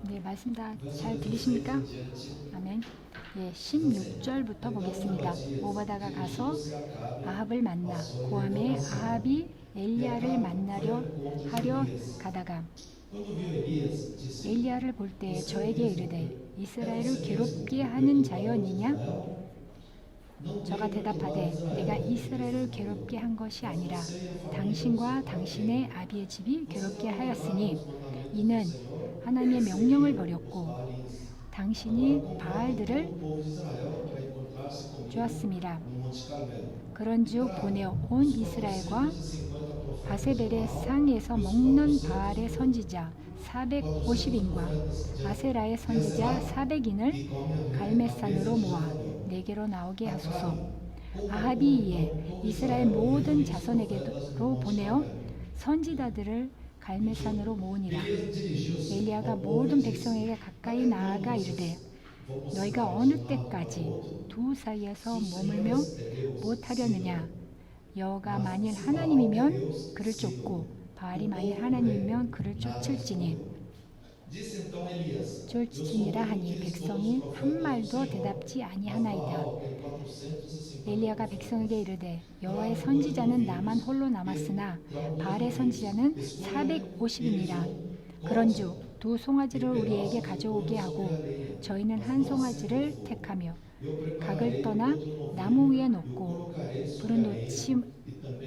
네, 말씀 다 잘 들리십니까? 아멘. 예, 16절부터 보겠습니다. 오바다가 가서 아합을 만나 고함에 아합이 엘리야를 만나려 하려 가다가 엘리야를 볼 때 저에게 이르되 이스라엘을 괴롭게 하는 자였느냐? 저가 대답하되 내가 이스라엘을 괴롭게 한 것이 아니라 당신과 당신의 아비의 집이 괴롭게 하였으니 이는 하나님의 명령을 버렸고 당신이 바알들을 주었음이라. 그런즉 보내어 온 이스라엘과 바세벨의 상에서 먹는 바알의 선지자 450인과 아세라의 선지자 400인을 갈멜산으로 모아 내게로 나오게 하소서. 아합이 이에 이스라엘 모든 자손에게로 보내어 선지자들을 갈멜산으로 모으니라. 엘리야가 모든 백성에게 가까이 나아가 이르되 너희가 어느 때까지 두 사이에서 머물며 못하려느냐? 여호가 만일 하나님이면 그를 쫓고 바알이 만일 하나님이면 그를 쫓을지니라 하니 백성이 한 말도 대답지 아니하나이다. 엘리야가 백성에게 이르되 여호와의 선지자는 나만 홀로 남았으나 바알의 선지자는 450이니라. 그런즉 두 송아지를 우리에게 가져오게 하고 저희는 한 송아지를 택하며 각을 떠나 나무 위에 놓고 불은 놓지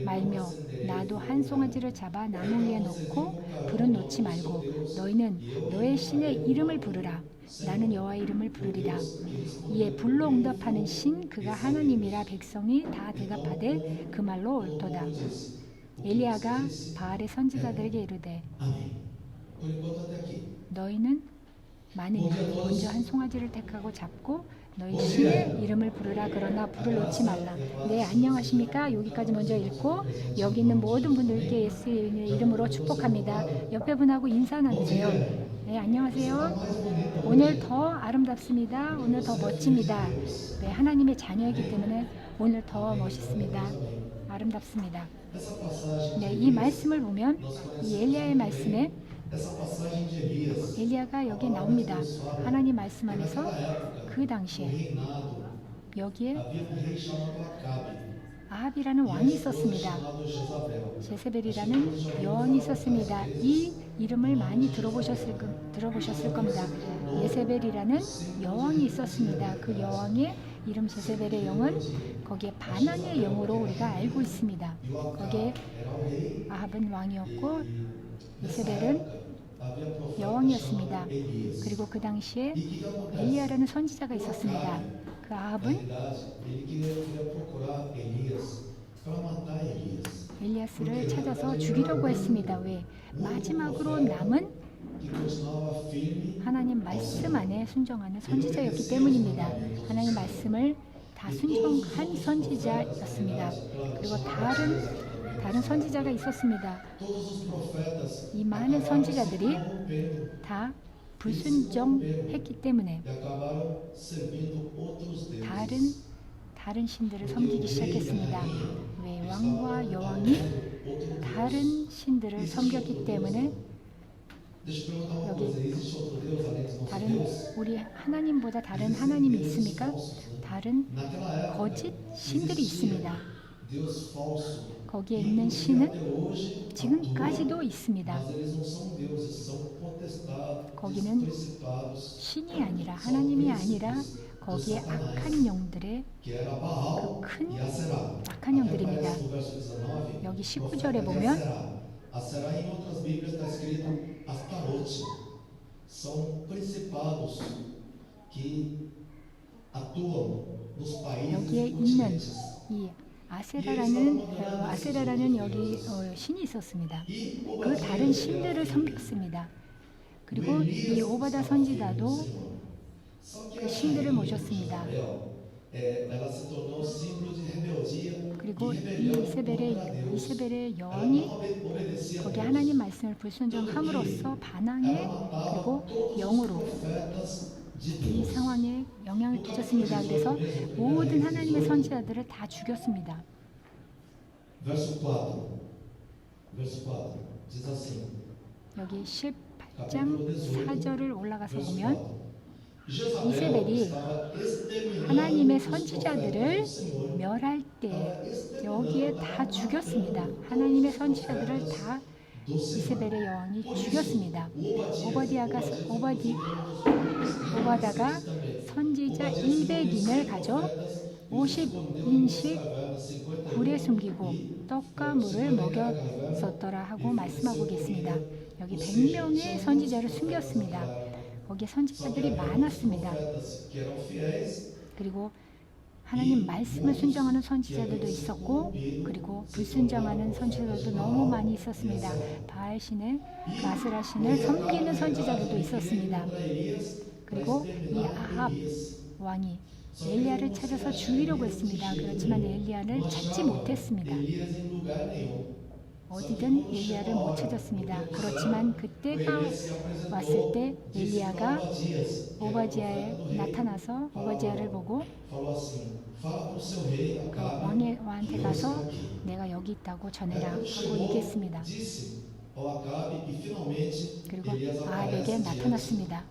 말며 나도 한 송아지를 잡아 나무 위에 놓고 불은 놓지 말고 너희는 너의 신의 이름을 부르라. 나는 여호와의 이름을 부르리라. 이에 불로 응답하는 신 그가 하나님이라. 백성이 다 대답하되 그 말로 옳도다. 엘리야가 바알의 선지자들에게 이르되 너희는 많으냐 먼저 한 송아지를 택하고 잡고 너희 신의 이름을 부르라. 그러나 불을 놓지 말라. 네, 안녕하십니까? 여기까지 먼저 읽고 여기 있는 모든 분들께 예수의 이름으로 축복합니다. 옆에 분하고 인사 나누세요. 네, 안녕하세요. 오늘 더 아름답습니다. 오늘 더 멋집니다. 네, 하나님의 자녀이기 때문에 오늘 더 멋있습니다. 아름답습니다. 네, 이 말씀을 보면 이 엘리야의 말씀에 엘리야가 여기에 나옵니다. 하나님 말씀 안에서 그 당시에 여기에 아합이라는 왕이 있었습니다. 제세벨이라는 여왕이 있었습니다. 이 이름을 많이 들어보셨을 겁니다. 예세벨이라는 여왕이 있었습니다. 그 여왕의 이름 제세벨의 영은 거기에 반항의 영으로 우리가 알고 있습니다. 거기에 아합은 왕이었고 예세벨은 여왕이었습니다. 그리고 그 당시에 엘리야라는 선지자가 있었습니다. 그 아합은 엘리야스를 찾아서 죽이려고 했습니다. 왜? 마지막으로 남은 하나님 말씀 안에 순종하는 선지자였기 때문입니다. 하나님 말씀을 다 순종한 선지자였습니다. 그리고 다른 선지자가 있었습니다. 이 많은 선지자들이 다 불순종했기 때문에 다른 신들을 섬기기 시작했습니다. 왜? 왕과 여왕이 다른 신들을 섬겼기 때문에 여기 우리 하나님보다 다른 하나님이 있습니까? 다른 거짓 신들이 있습니다. 거기에 있는 신은 지금까지도 있습니다. 거기는 신이 아니라 하나님이 아니라 거기에 악한 영들의 그 큰 악한 영들입니다. 여기 19절에 보면 여기에 있는 이 아세라라는 여기 신이 있었습니다. 그 다른 신들을 섬겼습니다. 그리고 이 오바다 선지자도 그 신들을 모셨습니다. 그리고 이 이세벨의 여왕이 거기 하나님 말씀을 불순종함으로써 반항에 그리고 영으로 이 상황에 영향을 끼쳤습니다. 그래서 모든 하나님의 선지자들을 다 죽였습니다. 여기 6장 4절을 올라가서 보면 quatro. Jezabel 이세벨이 estava exterminando 하나님의 os profetas do 선지자들을 Senhor. 멸할 때 Estava 여기에 exterminando, 다 estava 죽였습니다. matando 하나님의 todos os 선지자들을 profetas 다 do Senhor. 이세벨의 여왕이 Por isso, 죽였습니다. 오버디아가 Obadias, 오바다가 선지자 200인을 가져 50인씩 굴에 숨기고 떡과 물을 먹였었더라 하고 말씀하고 계십니다. 여기 100명의 선지자를 숨겼습니다. 거기에 선지자들이 많았습니다. 그리고 하나님 말씀을 순종하는 선지자들도 있었고, 그리고 불순종하는 선지자들도 너무 많이 있었습니다. 바알 신을, 마스라 신을 섬기는 선지자들도 있었습니다. 그리고 이 아합 왕이 엘리야를 찾아서 죽이려고 했습니다. 그렇지만 엘리야를 찾지 못했습니다. 어디든 엘리야를 못 찾았습니다. 그렇지만 그때가 왔을 때 엘리야가 오바지야에 나타나서 오바지야를 보고 그 왕한테 가서 내가 여기 있다고 전해라 하고 얘기했습니다. 그리고 아합에게 나타났습니다.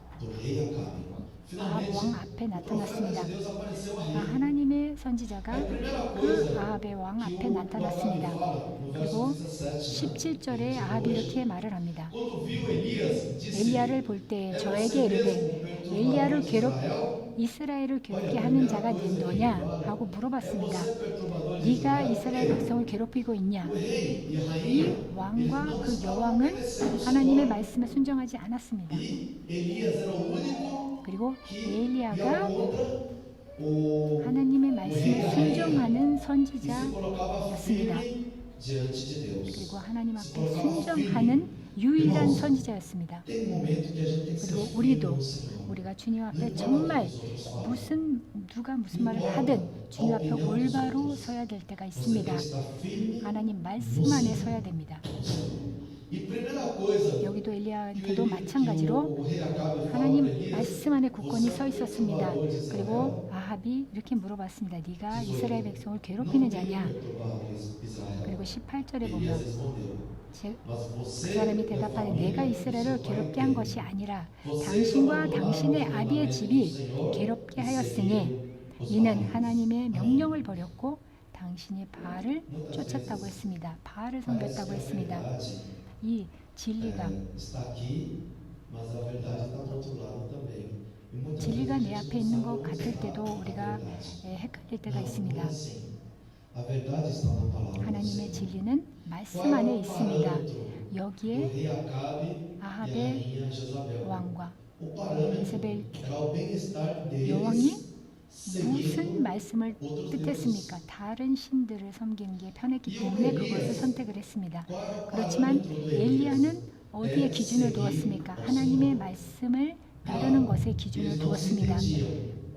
아합 왕 앞에 나타났습니다. 하나님의 선지자가 그 아합의 왕 앞에 나타났습니다. 그리고 17절에 아합이 이렇게 말을 합니다. 엘리야를 볼 때 저에게 이르되 이스라엘을 괴롭게 하는 자가 너냐 하고 물어봤습니다. 네가 이스라엘 백성을 괴롭히고 있냐? 이 왕과 그 여왕은 하나님의 말씀에 순종하지 않았습니다. 그리고 엘리야가 하나님의 말씀에 순종하는 선지자였습니다. 그리고 하나님 앞에 순종하는 유일한 선지자였습니다. 그리고 우리가 주님 앞에 정말 누가 무슨 말을 하든 주님 앞에 올바로 서야 될 때가 있습니다. 하나님 말씀 안에 서야 됩니다. 여기도 엘리야한테도 마찬가지로 하나님 말씀 안에 굳건히 서 있었습니다. 그리고 아합이 이렇게 물어봤습니다. 네가 이스라엘 백성을 괴롭히는 자냐? 그리고 18절에 보면 그 사람이 대답하되 내가 이스라엘을 괴롭게 한 것이 아니라 당신과 당신의 아비의 집이 괴롭게 하였으니 이는 하나님의 명령을 버렸고 당신이 바알을 쫓았다고 했습니다. 바알을 섬겼다고 했습니다. 이 진리가 내 앞에 있는 것 같을 때도 우리가 헷갈릴 때가 있습니다. 하나님의 진리는 말씀 안에 있습니다. 여기에 아합의 왕과 이세벨 여왕이 무슨 말씀을 뜻했습니까? 다른 신들을 섬기는 게 편했기 때문에 그것을 선택을 했습니다. 그렇지만 엘리야는 어디에 기준을 두었습니까? 하나님의 말씀을 따르는 것에 기준을 두었습니다.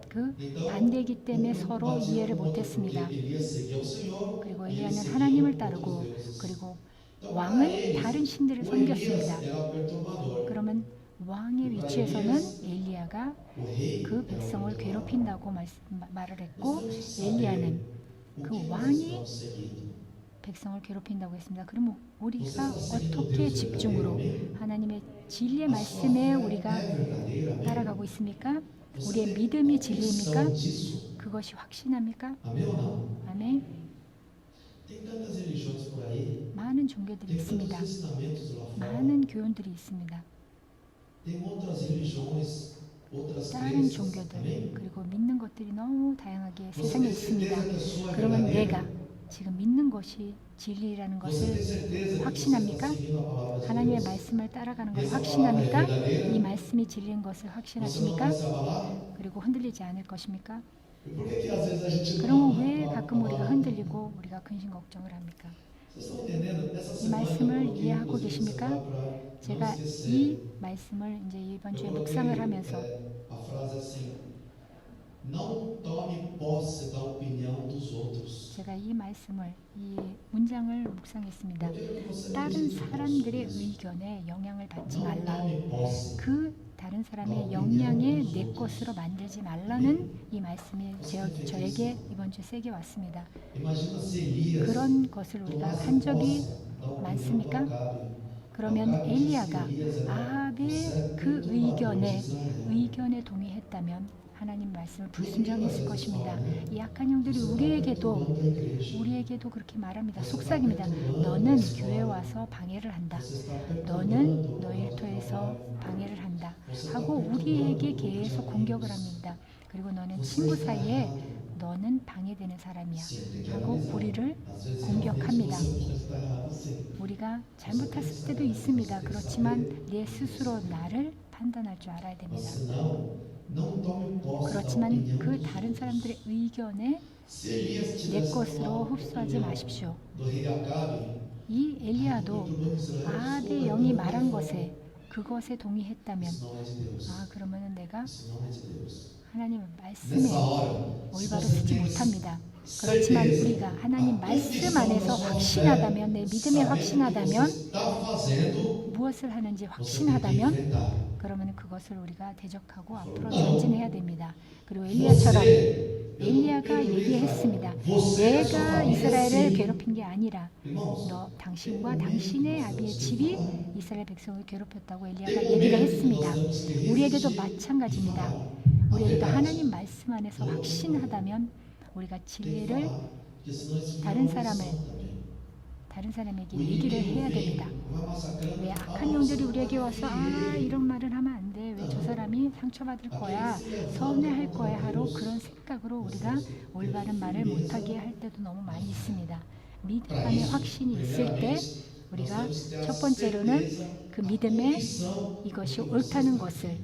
그 반대이기 때문에 서로 이해를 못했습니다. 그리고 엘리야는 하나님을 따르고 그리고 왕은 다른 신들을 섬겼습니다. 그러면 왕의 위치에서는 엘리야가 그 백성을 괴롭힌다고 말을 했고 엘리야는 그 왕이 백성을 괴롭힌다고 했습니다. 그럼 우리가 어떻게 집중으로 하나님의 진리의 말씀에 우리가 따라가고 있습니까? 우리의 믿음이 진리입니까? 그것이 확신합니까? 아멘. 많은 종교들이 있습니다. 많은 교훈들이 있습니다. 다른 종교들 그리고 믿는 것들이 너무 다양하게 세상에 있습니다. 그러면 내가 지금 믿는 것이 진리라는 것을 확신합니까? 하나님의 말씀을 따라가는 것을 확신합니까? 이 말씀이 진리인 것을 확신하십니까? 그리고 흔들리지 않을 것입니까? 그러면 왜 가끔 우리가 흔들리고 우리가 근심 걱정을 합니까? 이 말씀을 이해하고 계십니까? 제가 이 말씀을 이제 이번 주에 묵상을 하면서 제가 이 말씀을 이 문장을 묵상했습니다. 다른 사람들의 의견에 영향을 받지 말라. 그 다른 사람의 영향에 내 것으로 만들지 말라는 이 말씀이 저에게 이번 주에 세게 왔습니다. 그런 것을 우리가 한 적이 많습니까? 그러면 엘리야가 Elias era 아합의 um 그 servo do faraó de 의견에 Israel. 동의했다면 하나님 말씀을 E o que que 불순종했을 parece isso 것입니다. fala, né? 이 약한 영들이 Você está perturbando a igreja. 우리에게도 그렇게 말합니다. Você está 속삭입니다. perturbando a 너는 교회 escola. 와서 방해를 한다. Você está 너는 perturbando 너 o nosso 일터에서 trabalho. 방해를 한다. Você está 하고 perturbando 우리에게 o grupo de 계속 공격을 amigos. 합니다. 그리고 너는 Você 친구 está 사이에 errado. 너는 방해되는 사람이야. Sim, tem que 하고 analisar. 우리를 Às vezes, 공격합니다. realmente, você pode estar errado, sim. 우리가 잘못했을 때도 있습니다. 그렇지만 내 스스로 나를 판단할 줄 알아야 됩니다. Mas não tome posse da 그렇지만 opinião 그 dos 다른 outros. 사람들의 의견에 Se Elias 내 tivesse 것으로 tomado a 흡수하지 opinião 마십시오. do rei Acabe, 이 엘리야도 perturbando Israel, 아합의 isso 영이 não é 말한 de 것에 Deus. 그것에 동의했다면 Isso não é de Deus. 그러면은 내가 Isso não é de Deus. 하나님의 말씀에 Nessa hora, se 올바로 você 쓰지 tem 못합니다. 그렇지만 certeza, 우리가 하나님 a 말씀 convicção 안에서 da sua 확신하다면, 내 fé, 믿음에 sabendo o que 확신하다면, você está fazendo, 무엇을 하는지 você tem que 확신하다면 enfrentar. 그러면 그것을 우리가 대적하고 앞으로 Não. 전진해야 됩니다. 그리고 엘리야처럼 Você, 엘리야가 얘기했습니다. você e a sua 내가 família, 이스라엘을 sim. 괴롭힌 게 아니라 Irmãos, 너 당신과 당신의 아비의 집이 이스라엘 백성을 괴롭혔다고 tem 엘리야가 momentos 얘기를 que 했습니다. nós temos que 우리에게도 resistir 마찬가지입니다. e falar a 우리에게도 verdade. 하나님 말씀 안에서 확신하다면 우리가 Tem que 진리를 falar, porque senão esse 다른 vira uma 사람을 maldição também. 다른 사람에게 O 얘기를 inimigo 해야 vem, 됩니다. vai massacrando. 왜 Ah, 악한 você 영들이 não 우리에게 pode 와서 ferir. 이런 말을 하면 안 돼. 왜 저 사람이 상처받을 거야. 서운해할 거야. 하로 그런 생각으로 우리가 올바른 말을 못하게 할 때도 너무 많이 있습니다. 믿음 안에 확신이 있을 때 우리가 첫 번째로는 그 믿음에 이것이 옳다는 것을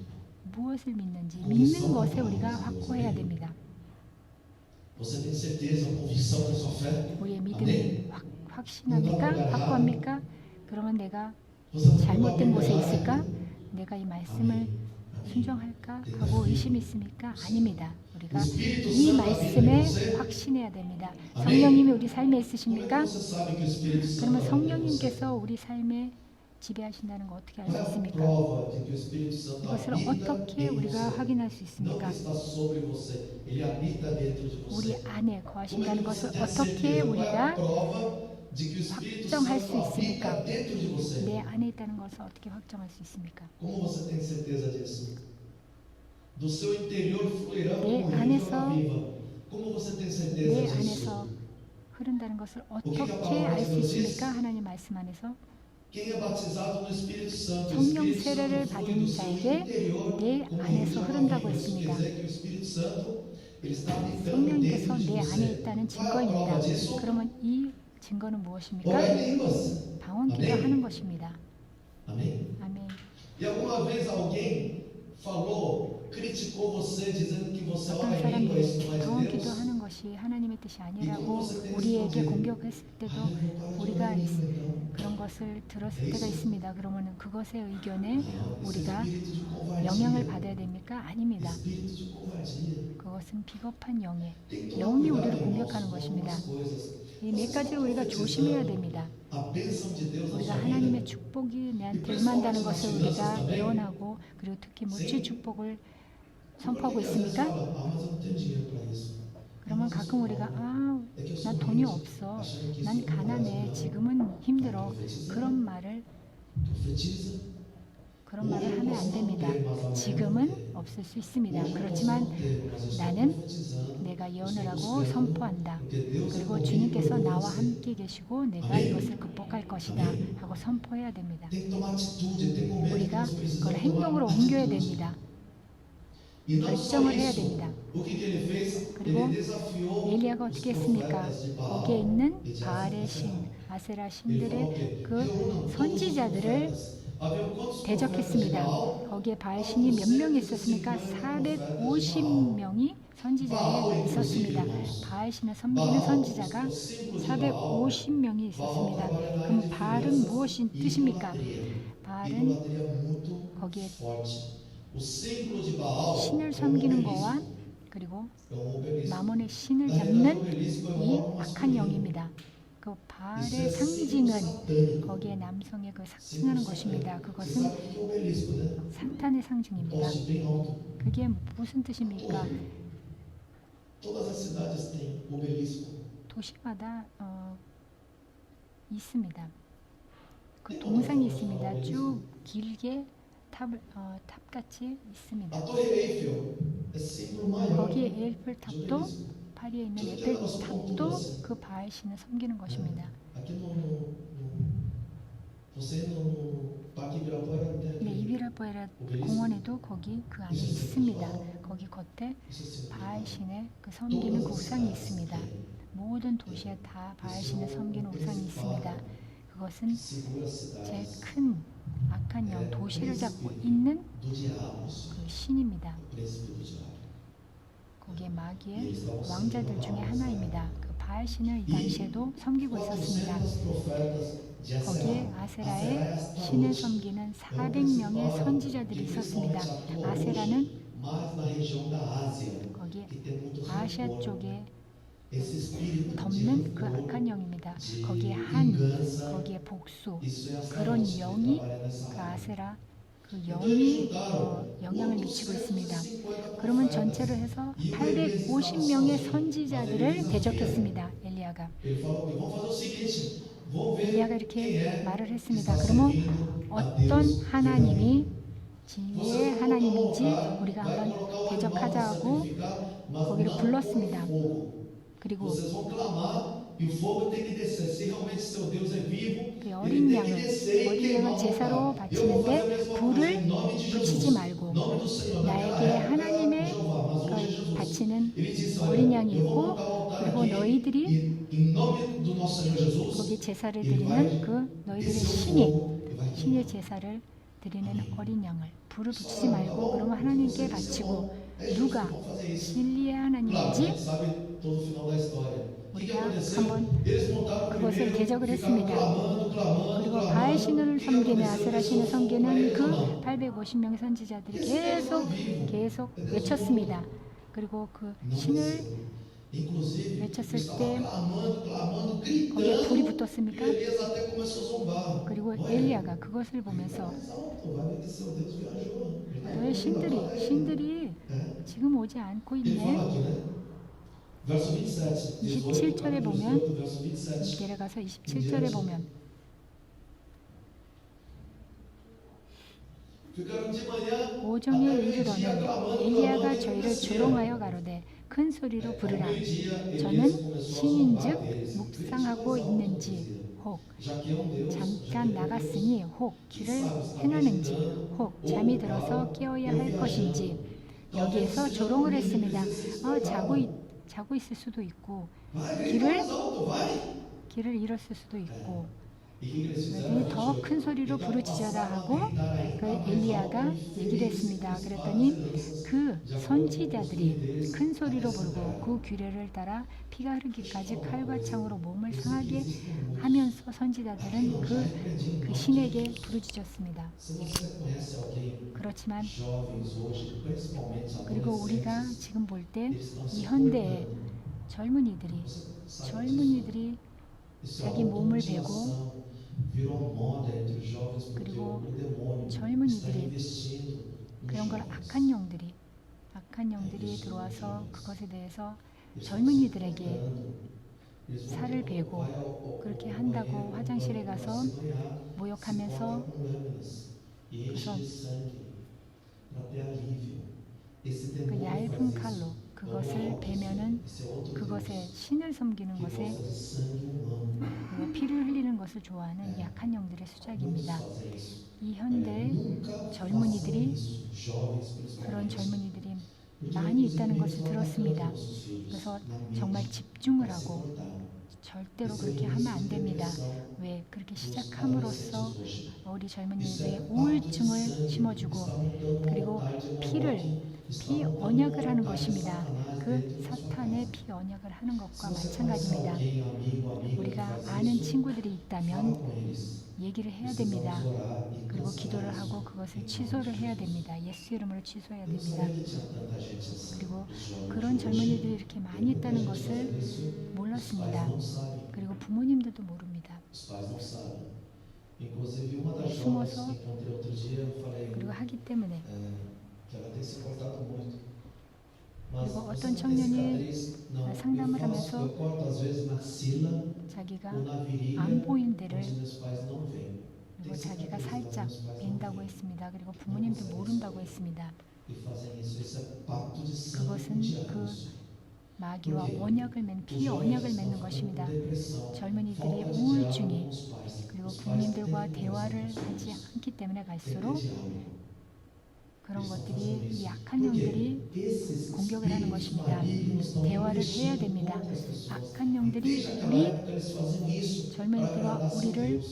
무엇을 믿는지 믿는 것에 우리가 확고해야 됩니다. Você tem certeza, convicção da sua fé? 우리의 Amém? 믿음이 확신합니까? 확고합니까? 그러면 내가 Você não 잘못된 vai 곳에 errar. 있을까? 내가 이 말씀을 순종할까? 하고 의심이 있습니까? 아닙니다. 우리가 이 말씀에 확신해야 됩니다. 성령님이 우리 삶에 Como é 있으십니까? que você sabe que o Espírito Santo 그러면 habita em você? 성령님께서 우리 삶에 지배하신다는 거 어떻게 알 Qual 수 é a 있습니까? prova de que o Espírito Santo 이것을 habita 어떻게 em 우리가 você? 확인할 수 Não que 있습니까? está sobre você, ele habita dentro de 우리 você. 안에 Como é 거하신다는 que você 것을 tem a 어떻게 certeza? Qual é a 우리가 prova de que o Espírito 확정할 Santo 수 있습니까? habita dentro de você? 내 안에 있다는 것을 어떻게 확정할 수 있습니까? Como você tem certeza disso? Do seu interior fluirá 내 como rio de 안에서 água viva. Como você tem certeza 내 disso? 안에서 흐른다는 것을 어떻게 알 수 있습니까? 하나님 말씀 안에서 Quem é batizado no Espírito Santo, o 성령 Espírito 세례를 Santo flui 받은 do seu 자에게 interior 내 como rio 안에서 de água 흐른다고 viva. Isso quer 했습니다. dizer que o Espírito Santo ele está habitando 성령님께서 dentro de 내 안에 você. 있다는 Qual é a 증거입니다. prova disso? 그러면 이 증거는 무엇입니까? Orar em línguas. 방언 기도하는 것입니다. Amém? 아멘. E alguma vez alguém falou, criticou você, dizendo que você 어떤 ora em língua, isso 사람들이 não é 방언 de Deus? 기도하는 것이 하나님의 뜻이 아니라고 우리에게 공격했을 때도 Ah, eu vou parar de 우리가 orar em língua, então. 그런 것을 들었을 때가 있습니다. 그러면 그것의 의견에 Não, esse 우리가 espírito de covardia. 영향을 받아야 됩니까? 아닙니다. Espírito de covardia. 그것은 비겁한 영의 Tem que tomar 영이 우리를 cuidado, 공격하는 irmãos, com 것입니다. algumas coisas. 이 몇 가지를 우리가 조심해야 됩니다. A bênção de Deus na 우리가 sua 하나님의 vida. 축복이 내한테 임한다는 것을 우리가 예언하고 그리고 특히 물질 축복을 선포하고 Por que que às vezes 있습니까? fala, mas eu não tenho dinheiro para isso. 그러면 가끔 우리가 난 돈이 없어, 난 가난해, 지금은 힘들어 그런 말을 Profetiza. 그런 말을 하면 안 됩니다. 지금은 없을 수 있습니다. 그렇지만 나는 내가 예언을 하고 선포한다. 그리고 주님께서 나와 함께 계시고 내가 이것을 극복할 것이다 하고 선포해야 됩니다. Tem que tomar atitude, tem momentos que 우리가 nós precisamos 그걸 tomar 행동으로 옮겨야 atitude. 됩니다. E não só 결정을 해야 isso. 됩니다. O que que ele fez? 그리고 Ele desafiou 엘리야가 os 어떻게 했습니까? profetas de Baal 거기에 있는 e de 바알의 Asera. 신, 아세라 Ele falou o 신들의 quê? 그 Reúnam todos os 선지자들을 profetas. Havia quantos profetas de 대적했습니다. Baal? 거기에 바알 신이 몇 명 있었습니까? 450명이 선지자에 있었습니다. 바알 신을 섬기는 선지자가 450명이 있었습니다. 그럼 바알은 무엇이 뜻입니까? 바알은 Idolatria muito 거기에 forte. O símbolo de Baal 신을 é um 섬기는 obelisco. 거와 그리고 É um obelisco. 마몬의 신을 Na realidade, o 잡는 obelisco é um 이 órgão 악한 masculino. 영입니다. 그 Isso 바알의 é símbolo 상징은 satânico. 거기에 남성의 그 상징하는 것입니다. Você 그것은 sabe o que é obelisco, né? 사탄의 상징입니다. Poste bem alto. 그게 무슨 뜻입니까? Todas as cidades têm obelisco. 도시마다 있습니다. 그 동상이 있습니다. 쭉 길게 탑같이 A 있습니다. Torre Eiffel é símbolo maior 거기에 de 에펠탑도 judaísmo. 파리에 있는 Tudo que é negócio 에펠탑도 pontuação. 그 바알 신을 섬기는 것입니다. Aqui você no Parque Ibirapuera não tem 네, aqui. 이비라보에라 공원에도 거기 그 안에 있습니다. 거기 겉에 Isso é 바알 simbolical. 신의 그 섬기는 그 우상이 있습니다. 모든 도시에 다 바알 신을 섬기는 우상이 있습니다. 그것은 Segura 제일 cidades 큰 악한 영 도시를 잡고 있는 do diabo, 그 신입니다. o príncipe do diabo. 거기에 마귀의 왕자들 중에 하나입니다. 그 바알 신을 이 당시에도 섬기고 있었습니다. 400 profetas de 거기에 Aserá. 아세라의 신을 섬기는 400명의 선지자들이 있었습니다. 아세라는 mais na região da Ásia, 거기에 que tem muito 아시아 rancor. 쪽에 Esse espírito 덮는 de 그 rancor, 악한 영입니다. de 거기에 한, vingança, 거기에 복수, isso é a 그런 Satanás que 영이 trabalha nessa 그 área. 아세라 그 영이 영향을 미치고 있습니다. 그러면 전체로 해서 850명의 선지자들을 대적했습니다. 엘리야가. Ele falou que vamos fazer o seguinte, vou ver 엘리야가 quem 이렇게 é 말을 que 했습니다. está 그러면 servindo a 어떤 Deus 하나님이 verdadeiro. 진리의 하나님인지 우리가 한번 대적하자고 거기를 불렀습니다. 그리고 Vocês vão clamar e o fogo tem que descer. Se realmente seu Deus é vivo, 그 ele 어린 tem que 양을 descer e 어린 queimar 양을 o 제사로 altar. Eu vou fazer a 바치는데 mesma coisa 불을 em nome de 붙이지 Jesus. 말고 Em nome do Senhor. 나에게 Naquela época 하나님의 era Jeová, mas hoje é 걸 Jesus. 바치는 Ele disse, 어린 olha, 양이 eu vou 있고 montar o altar 그리고 aqui 너희들이 e em nome do nosso Senhor Jesus, 거기 제사를 ele vai 드리는 그 너희들의 descer o 신이 fogo e vai 신의 queimar. 제사를 드리는 어린 양을 불을 붙이지 말고 그러면 하나님께 바치고 누가 Vamos fazer isso. 진리의 Claro, a 하나님인지 gente sabe todo o final da história. O que 우리가 aconteceu? 한번 Eles montaram 그것을 primeiro, 대적을 ficaram 했습니다. clamando, 그리고 clamando. 바알 신을 O que 섬기는 aconteceu? 아세라 신을 Eles 섬기는 foram 그 reclamando. 850명의 선지자들이 계속 외쳤습니다. 그리고 그 신을 Inclusive, 외쳤을 eles 때 estavam clamando, 거기에 불이 gritando. 붙었습니까? E Elias até começou a zombar. 그리고 Olha, 엘리야가 그것을 보면서 mais alto, vai ver que seu Deus viajou. 왜 신들이 É. 지금 오지 않고 Ele fala 있네? aqui, né? Verso 27. 27절에 보면 18, verso 27. 내려가서 27절에 보면 Ficaram de manhã 오정에 até meio-dia 이르러는 clamando, 엘리야가 clamando, 저희를 e 조롱하여 가로되 큰 소리로 Ao 부르라. meio-dia, Elias 저는 começou a zombar 신인즉 deles. 묵상하고 Grite mais alto, 있는지 dizia. 혹 Já que é um Deus, já 잠깐 que é Deus, 나갔으니 혹 que 길을 sabe, está 행하는지 meditando, 혹 ou 잠이 ocupado, 들어서 깨어야 ou 할 viajando. 것인지 여기에서 Talvez 조롱을 seja um 했습니다. Deus que precisa ser 자고 있을 수도 있고 Vai, grita 길을 mais alto, vai. 길을 잃었을 수도 있고 E o que eles fizeram? 그랬더니 더 큰 소리로 부르짖어라 하고 그 엘리야가 얘기를 했습니다. 그랬더니 그 선지자들이 큰 소리로 부르고 그 규례를 따라 피가 흐르기까지 칼과 창으로 몸을 상하게 하면서 선지자들은 그 신에게 부르짖었습니다. Se você conhece alguém, 그렇지만 jovens hoje, principalmente 그리고 adolescentes, 우리가 지금 볼 때 eles estão 이 se 현대의 cortando. 젊은이들이 Você sabe disso? 젊은이들이 Isso é 자기 몸을 automutilação. Virou moda entre os jovens porque 그리고 o demônio está 젊은이들이 investindo nos 그런 걸 jovens. 악한 영들이 들어와서 그것에 대해서 Eles 젊은이들에게 estão se cortando. Eles vão 살을 베고 vai ao 그렇게 banheiro, 한다고 화장실에 para 가서 se banhar, 모욕하면서 se corta com lâminas e enche 그래서 de sangue para ter alívio. Esse 그 demônio 얇은 faz 칼로 isso. 그것을 베면은 Esse é outro 그것에 Deus 신을 섬기는 que 것에 gosta de sangue humano. 그리고 피를 흘리는 것을 좋아하는 약한 영들의 Muitos 수작입니다. fazem isso. 이 현대 Nunca 젊은이들이 façam isso, jovens 그런 principalmente. 젊은이들이 Porque 많이 eles 있다는 것을 vivem 들었습니다. maltratando nossos filhos 그래서 na mente, 정말 집중을 para se 하고 cortar. 절대로 Esse é o 그렇게 início 하면 안 de 됩니다. depressão 왜 그렇게 dos 시작함으로써 adolescentes hoje. 우리 Isso é 젊은이들의 pacto de 우울증을 sangue. 심어주고 Está montando um 그리고 altar de 피를 Moloque. Está 피 montando um 언약을 하는 altar de 것입니다. Satanás 그 dentro da sua 사탄의 casa. 피 언약을 하는 것과 Se você conhece 마찬가지입니다. alguém, amigo, amiga que 우리가 faz 아는 isso, 친구들이 fala 있다면 com eles. 얘기를 해야 됩니다. Precisamos orar e 그리고 cancelar 기도를 isso. 하고 그것을 Em nome 취소를 de 해야 Jesus. 됩니다. 예수 이름으로 취소해야 Eu não 됩니다. sabia que tinha tanta gente assim. 그리고 Os jovens 그런 de hoje. 젊은이들이 이렇게 많이 Muita 있다는 gente 것을 fazendo isso, os pais 몰랐습니다. não sabem. 그리고 부모님들도 모릅니다. Os pais não sabem. Inclusive, uma das 숨어서 jovens que encontrei outro dia, eu falei 그리고 하기 때문에 que ela tem se cortado muito. Mas 그리고 você 어떤 não tem 청년이 cicatriz? Não. 상담을 Eu 하면서 corto às vezes na axila 자기가 ou na virilha, 안 보인 데를 onde meus pais não veem. 그리고 자기가 살짝 뵌다고 했습니다. 그리고 부모님도 모른다고 했습니다. E fazem isso. Esse é pacto de sangue 그것은 그 diários. 마귀와 언약을 맺는 피언약을 맺는 것입니다. 젊은이들이 우울증이 그리고 부모님들과 대화를 하지 않기 때문에 갈수록 그런 것들이 이 약한 영들이 공격을 하는 것입니다. 대화를 해야 됩니다. 악한 영들이 우리 젊은이들과 우리를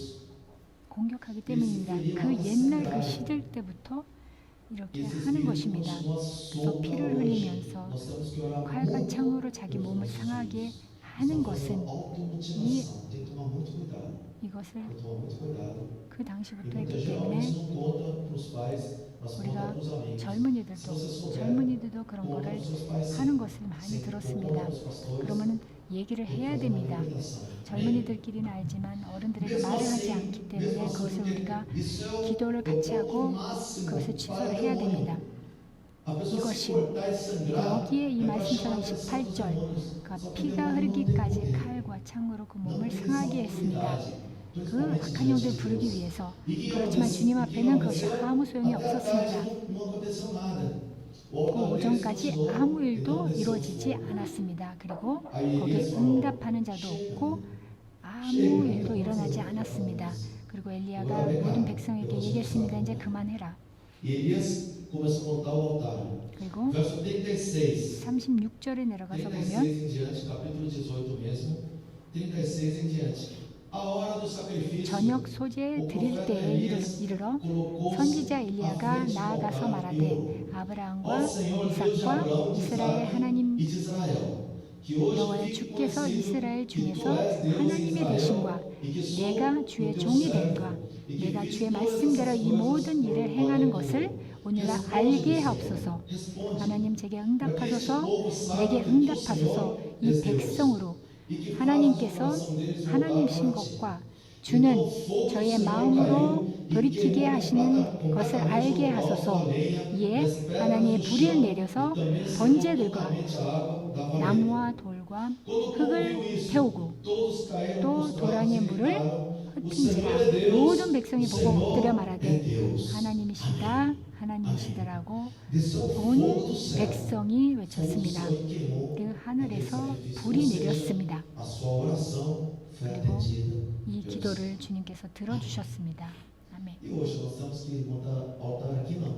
공격하기 때문입니다. 그 옛날 그 시절 때부터 이렇게 하는 것입니다. 그래서 피를 흘리면서 칼과 창으로 자기 몸을 상하게 하는 것은 이것을 그 당시부터 했기 때문에 우리가 젊은이들도 그런 거를 하는 것을 많이 들었습니다. 그러면 얘기를 해야 됩니다. 젊은이들끼리는 알지만 어른들에게 말을 하지 않기 때문에 그것을 우리가 기도를 같이 하고 그것을 취소를 해야 됩니다. 이것이 여기에 이 말씀처럼 18절 그 피가 흐르기까지 칼과 창으로 그 몸을 상하게 했습니다. 그 악한 영들을 부르기 위해서. 그렇지만 주님 앞에는 그것이 아무 소용이 없었습니다. 그 오전까지 아무 일도 이루어지지 않았습니다. 그리고 거기에 응답하는 자도 없고 아무 일도 일어나지 않았습니다. 그리고 엘리야가 모든 백성에게 얘기했습니다. 이제 그만해라. 그리고 36절에 내려가서 보면 저녁 소재 드릴 때에 이르러 선지자 엘리야가 나아가서 말하되 아브라함과 이삭과 이스라엘 하나님 여호와여 주께서 이스라엘 중에서 하나님의 되심과 내가 주의 종이 됨과 내가 주의 말씀대로 이 모든 일을 행하는 것을 오늘날 알게 하옵소서. 하나님 제게 응답하소서. 내게 응답하소서. 이 백성으로 하나님께서 하나님신 것과 주는 저의 마음으로 돌이키게 하시는 것을 알게 하소서. 이에 하나님의 불을 내려서 번제들과 나무와 돌과 흙을 태우고 또 도랑의 물을 흩은지라. 모든 백성이 보고 엎드려 말하되 하나님이시다 하나님이시다라고 온 백성이 외쳤습니다. 그 하늘에서 불이 내렸습니다. 그리고 이 기도를 주님께서 들어주셨습니다. 아멘.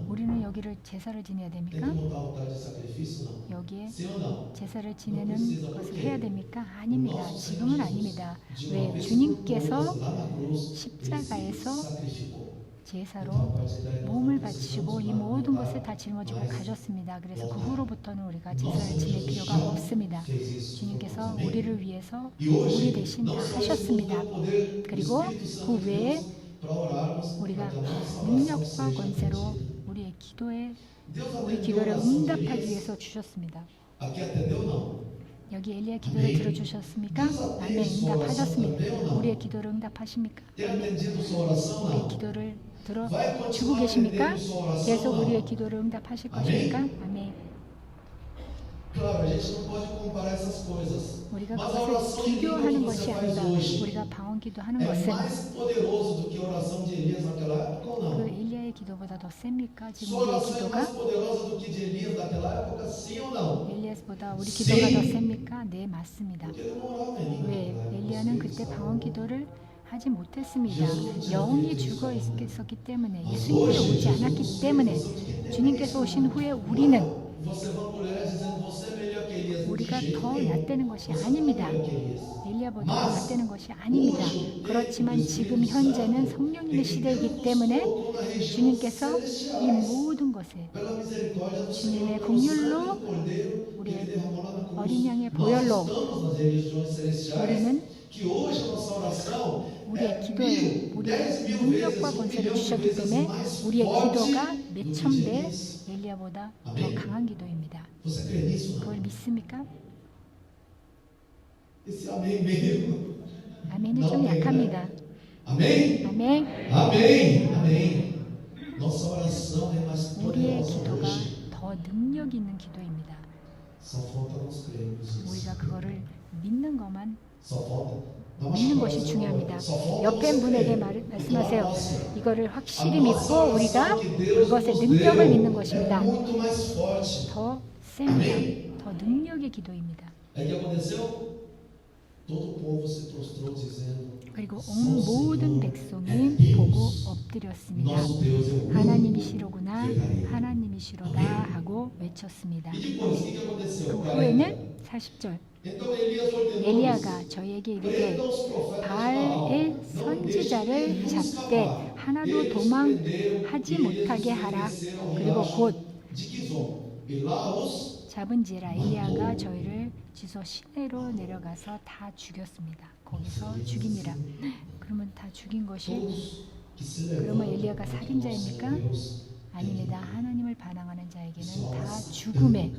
우리는 여기를 제사를 지내야 됩니까? 여기에 제사를 지내는 것을 해야 됩니까? 아닙니다. 지금은 아닙니다. 왜? 주님께서 십자가에서 제사로 몸을 바치시고 이 모든 것을 다 짊어지고 가셨습니다. 그래서 그 후로부터는 우리가 제사를 지낼 필요가 없습니다. 주님께서 우리를 위해서 우리 대신 다 하셨습니다. 그리고 그 외에 우리가 능력과 권세로 우리 기도를 응답하기 위해서 주셨습니다. 여기 엘리야 기도를 들어주셨습니까? 아멘. 응답하셨습니다. 우리의 기도를 응답하십니까? 아멘. 우리의 기도를 들어주고 계십니까? 계속 우리의 기도를 응답하실 것입니까? 아멘. 우리가 그것을 비교하는 것이 아니라 우리가 방언기도 하는 것은 그 엘리야의 기도보다 더 셉니까? 지금 우리의 기도가 엘리야보다 우리 기도가 더 셉니까? 네, 맞습니다. 왜? 엘리야는 그때 방언기도를 하지 못했습니다. 영이 죽어 있었기 때문에, 예수님이 오지 않았기 때문에, 주님께서 오신 후에 우리는 우리가 더 낫다는 것이 아닙니다. 엘리야보다 더 낫다는 것이 아닙니다. 그렇지만 지금 현재는 성령님의 시대이기 때문에 주님께서 이 모든 것에 주님의 긍휼로 우리의 어린 양의 보혈로 우리는 우리의 기도에 우리의 능력과 권세를 주셨기 때문에 우리의 기도가 몇천 배 엘리야보다 더 강한 기도입니다. 그걸 믿습니까? 아멘이 좀 약합니다. 아멘. 아멘. 아멘. 아멘. 우리의 기도가 더 능력 있는 기도입니다. 우리가 그거를 믿는 것만 믿는 것이 중요합니다. Só falta 옆에 você 분에게 crer. 말씀하세요. Nossa, 이거를 a 확실히 nossa 믿고 우리가 oração que Deus 그것의 nos 능력을 믿는 deu 것입니다. é muito mais forte. 더 셉니다. 더 능력의 기도입니다. Aí o que aconteceu? Todo o povo se prostrou dizendo: 그리고 Só 온 o 모든 Senhor é 백성이 Deus. 보고 엎드렸습니다. Nosso Deus é o único 하나님이시로구나, verdadeiro. 하나님이시로다 하고 외쳤습니다. E depois, o que aconteceu? 그 40. 후에는 40절 Então Elias ordenou 엘리야가 저에게 이르되 prenda os profetas de 바알의 Baal. Não deixe 선지자를 nenhum 잡되 escapar. 하나도 Eles 도망하지 prenderam e 못하게 eles 하라. ofereceram ao 그리고 riacho 곧 de Quizon. E lá os 잡은지라 엘리야가 저희를 지소 시내로 내려가서 다 죽였습니다. 거기서 죽이니라. 그러면 다 죽인 것이 todos que se 그러면 levantam 엘리야가 contra o 살인자입니까? nosso Deus. 아닙니다. 하나님을 반항하는 자에게는 Só 다 as 죽음의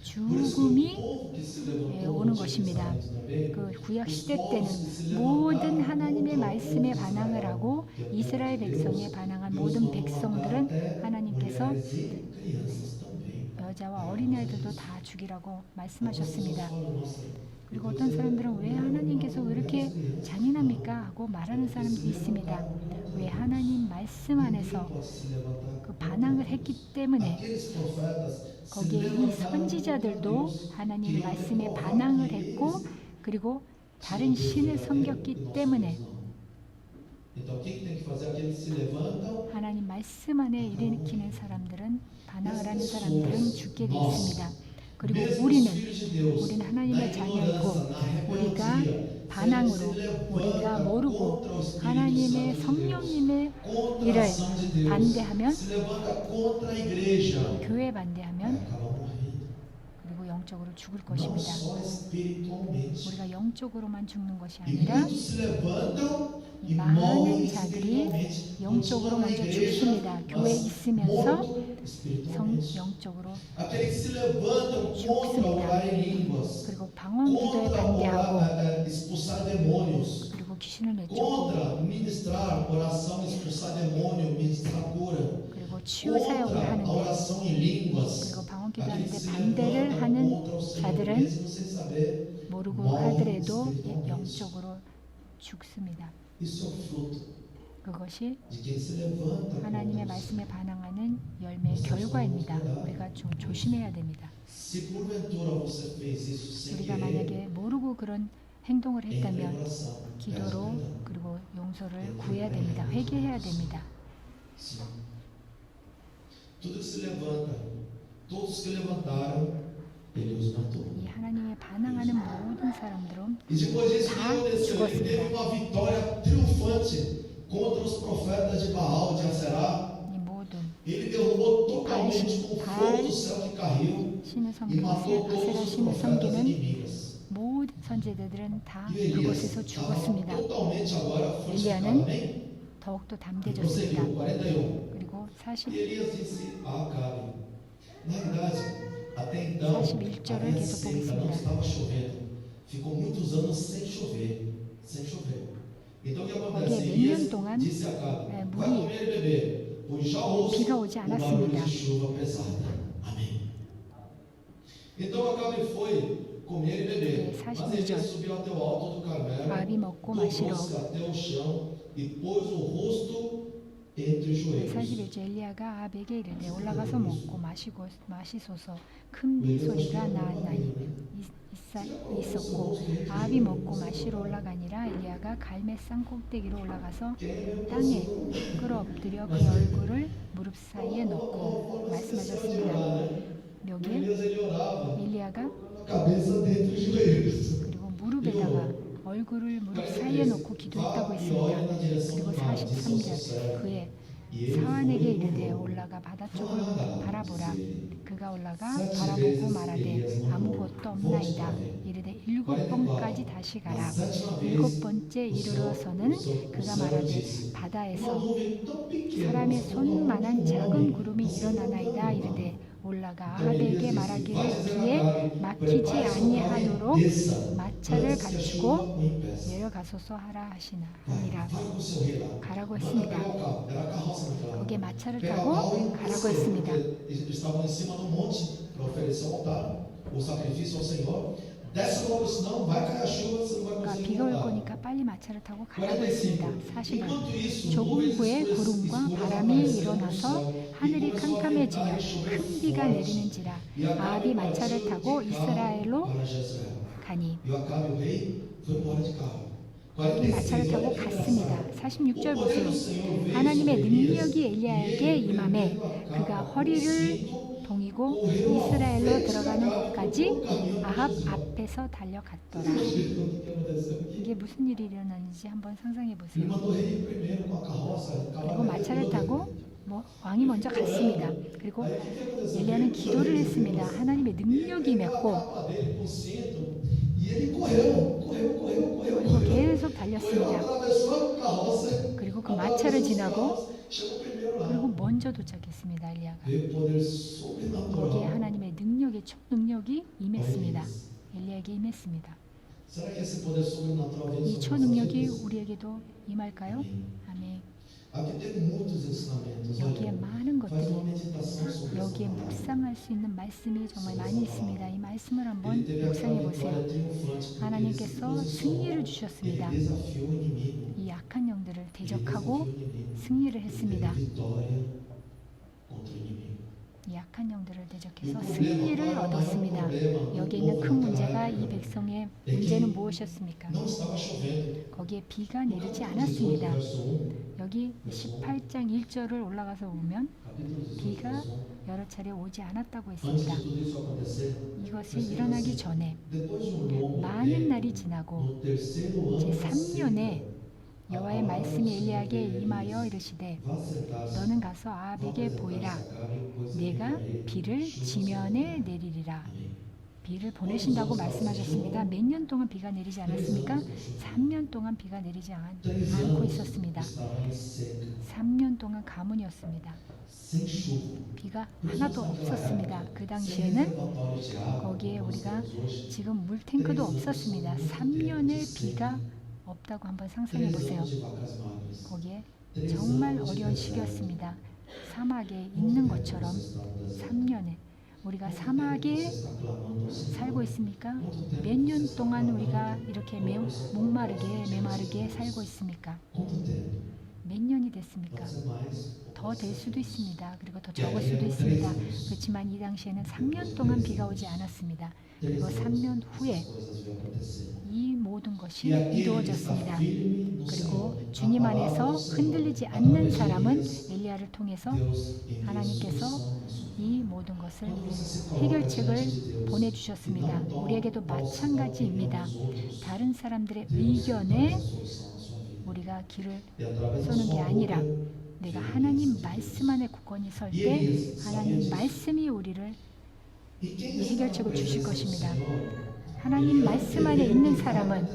Por isso que o 죽음이 povo que se levantou 예, no 오는 Antigo 것입니다. Testamento também, 그 구약 os 시대 povos 때는 que se 모든 levantaram 하나님의 contra o 말씀에 povo de 반항을 Israel, 하고 que é o 이스라엘 povo de 백성에 Deus, 반항한 Deus 모든 mandou matar 백성들은 até 하나님께서 mulheres e crianças também. 여자와 어린아이들도 다 죽이라고 말씀하셨습니다. Algumas pessoas falam, "Nossa, 그리고 어떤 사람들은 왜 하나님께서 왜 이렇게 잔인합니까? 하고 말하는 사람도 있습니다. 왜 하나님 말씀 안에서 pode se levantar 그 반항을 했기 때문에 Aqueles profetas se 거기에 이 levantaram 선지자들도 하나님 말씀에 반항을 했고 그리고 다른 신을 섬겼기 때문에 Então, o que tem que fazer? Aqueles que se levantam, 하나님 말씀 안에 일으키는 사람들은 반항을 하는 사람들은 죽게 되어 있습니다. 그리고 mesmo os 우리는 filhos de Deus, 우리는 na 하나님의 자녀이고 ignorância, na 우리가 rebeldia, 반항으로 se levanta 우리가 모르고 contra o Espírito 하나님의 Santo de Deus, 성령님의 contra a 일을 ação de Deus, 반대하면 se levanta contra a igreja, 교회 vai 반대하면 acabar morrendo. 그리고 영적으로 죽을 Não 것입니다. só espiritualmente. 우리가 영적으로만 죽는 것이 E 아니라 muitos se levantam e 많은 morrem 자들이 espiritualmente. 영적으로 Continuam na 먼저 igreja, 죽습니다. 교회에 mas 있으면서 morto espiritualmente. 영적으로 Aqueles que se levantam contra 죽습니다. orar em línguas, 그리고 방언 기도에 contra 반대하고 orar, expulsar demônios, 그리고 귀신을 내쫓고 contra ministrar oração, expulsar demônio, ministrar cura, 그리고 치유 사역을 contra a 하는데 oração em línguas. 그리고 방언 Aqueles que 기도하는데 se 반대를 levantam 하는 contra o Senhor, 자들은 mesmo sem saber, 모르고 morrem 하더라도 espiritualmente. 영적으로 죽습니다. Isso é o fruto 그것이 de quem se levanta 하나님의 contra o 말씀에 반항하는 열매의 결과입니다. 우리가 좀 조심해야 됩니다. Se porventura você fez isso sem 우리가 querer, 만약에 모르고 그런 행동을 entre em 했다면 oração, peça 기도로 perdão. 그리고 용서를 구해야 됩니다. 회개해야 됩니다. Sim. Tudo que se levanta, todos que levantaram, ele os matou. 이 하나님의 반항하는 모든 사람들은 E depois disso, o que 다 aconteceu? Ele 죽었습니다. teve uma vitória triunfante contra os profetas de Baal, de Aserá. 이 모든 Ele derrubou totalmente com o fogo do céu que caiu 신을 e 섬기고 matou 아세라 todos os 신을 profetas 섬기는 inimigas. 모든 선지자들은 다 E Elias 그곳에서 estava 죽었습니다. totalmente agora fortificado. 엘리야는 Amém? 더욱더 E 담대해졌습니다. prosseguiu, 41. 그리고 E 40, Elias disse a Acabe, na verdade, até então, 41절을 a 계속 seca não 보겠습니다. estava chovendo. Ficou muitos anos sem chover. Sem chover. Então o que acontece? 거기에 몇 Elias 년 동안 disse a Acabe, 예, vai 물이 comer e beber, pois já ouço 비가 오지 o barulho 않았습니다. de chuva pesada. Amém. Então Acabe foi comer e beber. 네, Mas 42 Elias subiu até o alto do Carmelo, 아합이 먹고 마시러 dobrou-se até o chão e pôs o rosto entre os joelhos. 41절 엘리야가 아합에게 이르되 올라가서 먹고 마시고 마시소서 큰 소리가 나나이 있었고 아합이 먹고 마시러 올라가니라 엘리야가 갈멜 산 꼭대기로 올라가서 땅에 끌어엎드려 그 얼굴을 무릎 사이에 놓고 말씀하셨습니다. 여기에 Elias ele orava 엘리야가 com a cabeça dentro dos joelhos. 그리고 무릎에다가 얼굴을 무릎 사이에 놓고 기도했다고 했습니다. 그리고 43절 그의 사환에게 이르되 올라가 바다 쪽을 바라보라. 그가 올라가 바라보고 말하되 아무것도 없나이다. 이르되 7번까지 다시 가라. 7번째 이르러서는 그가 말하되 바다에서 사람의 손만한 작은 구름이 일어나나이다. 이르되 올라가 아합에게 말하기를 비에 막히지 아니하도록 마차를 갖추고 내려가소서 하라 하니라. 가라고 했습니다. 거기에 마차를 타고 가라고 했습니다. Estavam em cima do monte para oferecer ao altar o sacrifício ao Senhor. desce logo, senão vai cair a chuva, você não vai 그러니까 conseguir 비가 올 voltar. 거니까 빨리 마차를 타고 가라고 했습니다. 45. 40은 Enquanto isso, 조금 nuvens 후에 구름과 escuras 바람이 apareceram no 일어나서 céu, e 하늘이 começou a ventar 캄캄해지며 e chover 큰 비가 forte. 내리는지라 E Acabe 아합이 마차를 partiu 타고 de carro 이스라엘로 para Jezreel. 가니 E o Acabe, o rei, foi embora de carro. 이 마차를 46. 타고 Olha que 갔습니다. engraçado. 46절 O poder 보세요. do Senhor veio 하나님의 sobre Elias, 능력이 e 엘리야에게 ele, 임함에 prendendo a 그가 capa com o 허리를 cinto, 동이고 correu à 이스라엘로 frente 들어가는 da 곳까지 Acabe, caminhando para 아합 Jezreel. 앞에서 달려갔더라. Você imagina o que aconteceu aqui? 이게 무슨 일이 일어났는지 한번 상상해 Ele 보세요. mandou o rei ir primeiro com a carroça, 그리고 cavalaria, 마차를 tudo. 타고 왕이 먼저 갔습니다. 그리고 Aí o que aconteceu? 엘리야는 Ele 기도를 했습니다. 하나님의 능력이 a 임했고 capa dele com o cinto e ele correu. 그리고 계속 달렸습니다. Atravessou a carroça. 그리고 그 마차를 지나고 Chegou primeiro lá. 그리고 먼저 도착했습니다. 엘리야가. Veio poder 거기에 sobrenatural. 하나님의 능력의 초능력이 임했습니다. 엘리야에게 임했습니다. Será que esse poder sobrenatural vem 이 sobre 초능력이 nossas vidas? 우리에게도 임할까요? Amém. 아멘. Aqui tem muitos ensinamentos. 여기에 Olha, 많은 faz uma 것들이 meditação sobre 여기에 essa palavra. 묵상할 수 있는 말씀이 정말 많이 있습니다. 이 말씀을 한번 Ele teve aquela 묵상해 보세요. vitória triunfante porque ele se 하나님께서 posicionou. 승리를 Ele 주셨습니다. desafiou o inimigo. 이 약한 영들을 Ele 대적하고 desafiou o inimigo. 승리를 Ele 했습니다. teve vitória contra o inimigo. 이 약한 영들을 E o 대적해서 problema, 승리를 qual era o maior 얻었습니다. problema 여기에 do 있는 povo 큰 naquela 문제가 이 época? 백성의 É que 문제는 무엇이었습니까? não estava chovendo. 거기에 비가 No 내리지 capítulo 18, 않았습니다. verso 1, 여기 18장 1절을 올라가서 보면 capítulo 18, 비가 verso 1, 여러 차례 오지 않았다고 antes 했습니다. de tudo isso acontecer, 이것이 mas 일어나기 전에 depois de longo 많은 tempo, 날이 지나고 no terceiro ano 제 da 3년에 seca, 여호와의 말씀이 엘리야에게 임하여 이르시되 vá sentar-se, 너는 가서 vá 아합에게 apresentar-se 보이라. a Acabe, pois 내가 enviarei 비를 chuva 지면에 sobre 내리리라. Amém. 비를 보내신다고 말씀하셨습니다. 몇 년 동안 비가 내리지 않았습니까? 3년 동안 비가 내리지 3 않고 anos 있었습니다. estava em seca, 3년 동안 가뭄이었습니다. sem chuva. 비가 하나도 없었습니다. 그 Sem 당시에는 reservatório de água, 거기에 como nós 우리가 temos hoje. 지금 물탱크도 없었습니다. 3년의 비가 없다고 한번 상상해 3 보세요. anos de vacas magras. 거기에 3 정말 anos de 어려운 deserto. 시기였습니다. 사막에 있는 것처럼 3년에 우리가 사막에 살고 있습니까? 몇 년 동안 우리가 이렇게 목마르게 메마르게 살고 있습니까? 몇 년이 됐습니까? 더 될 수도 있습니다. 그리고 더 적을 수도 있습니다. 그렇지만 이 당시에는 3년 동안 비가 오지 않았습니다. 그리고 3년 후에 이 모든 것이 이루어졌습니다. 그리고 주님 안에서 흔들리지 않는 사람은 엘리야를 통해서 하나님께서 이 모든 것을 해결책을 보내주셨습니다. 우리에게도 마찬가지입니다. 다른 사람들의 의견에 우리가 길을 쏘는 게 아니라 내가 하나님 말씀 안에 굳건히 설 때 하나님 말씀이 우리를 해결책을 주실 것입니다. 하나님 말씀 안에 있는 사람은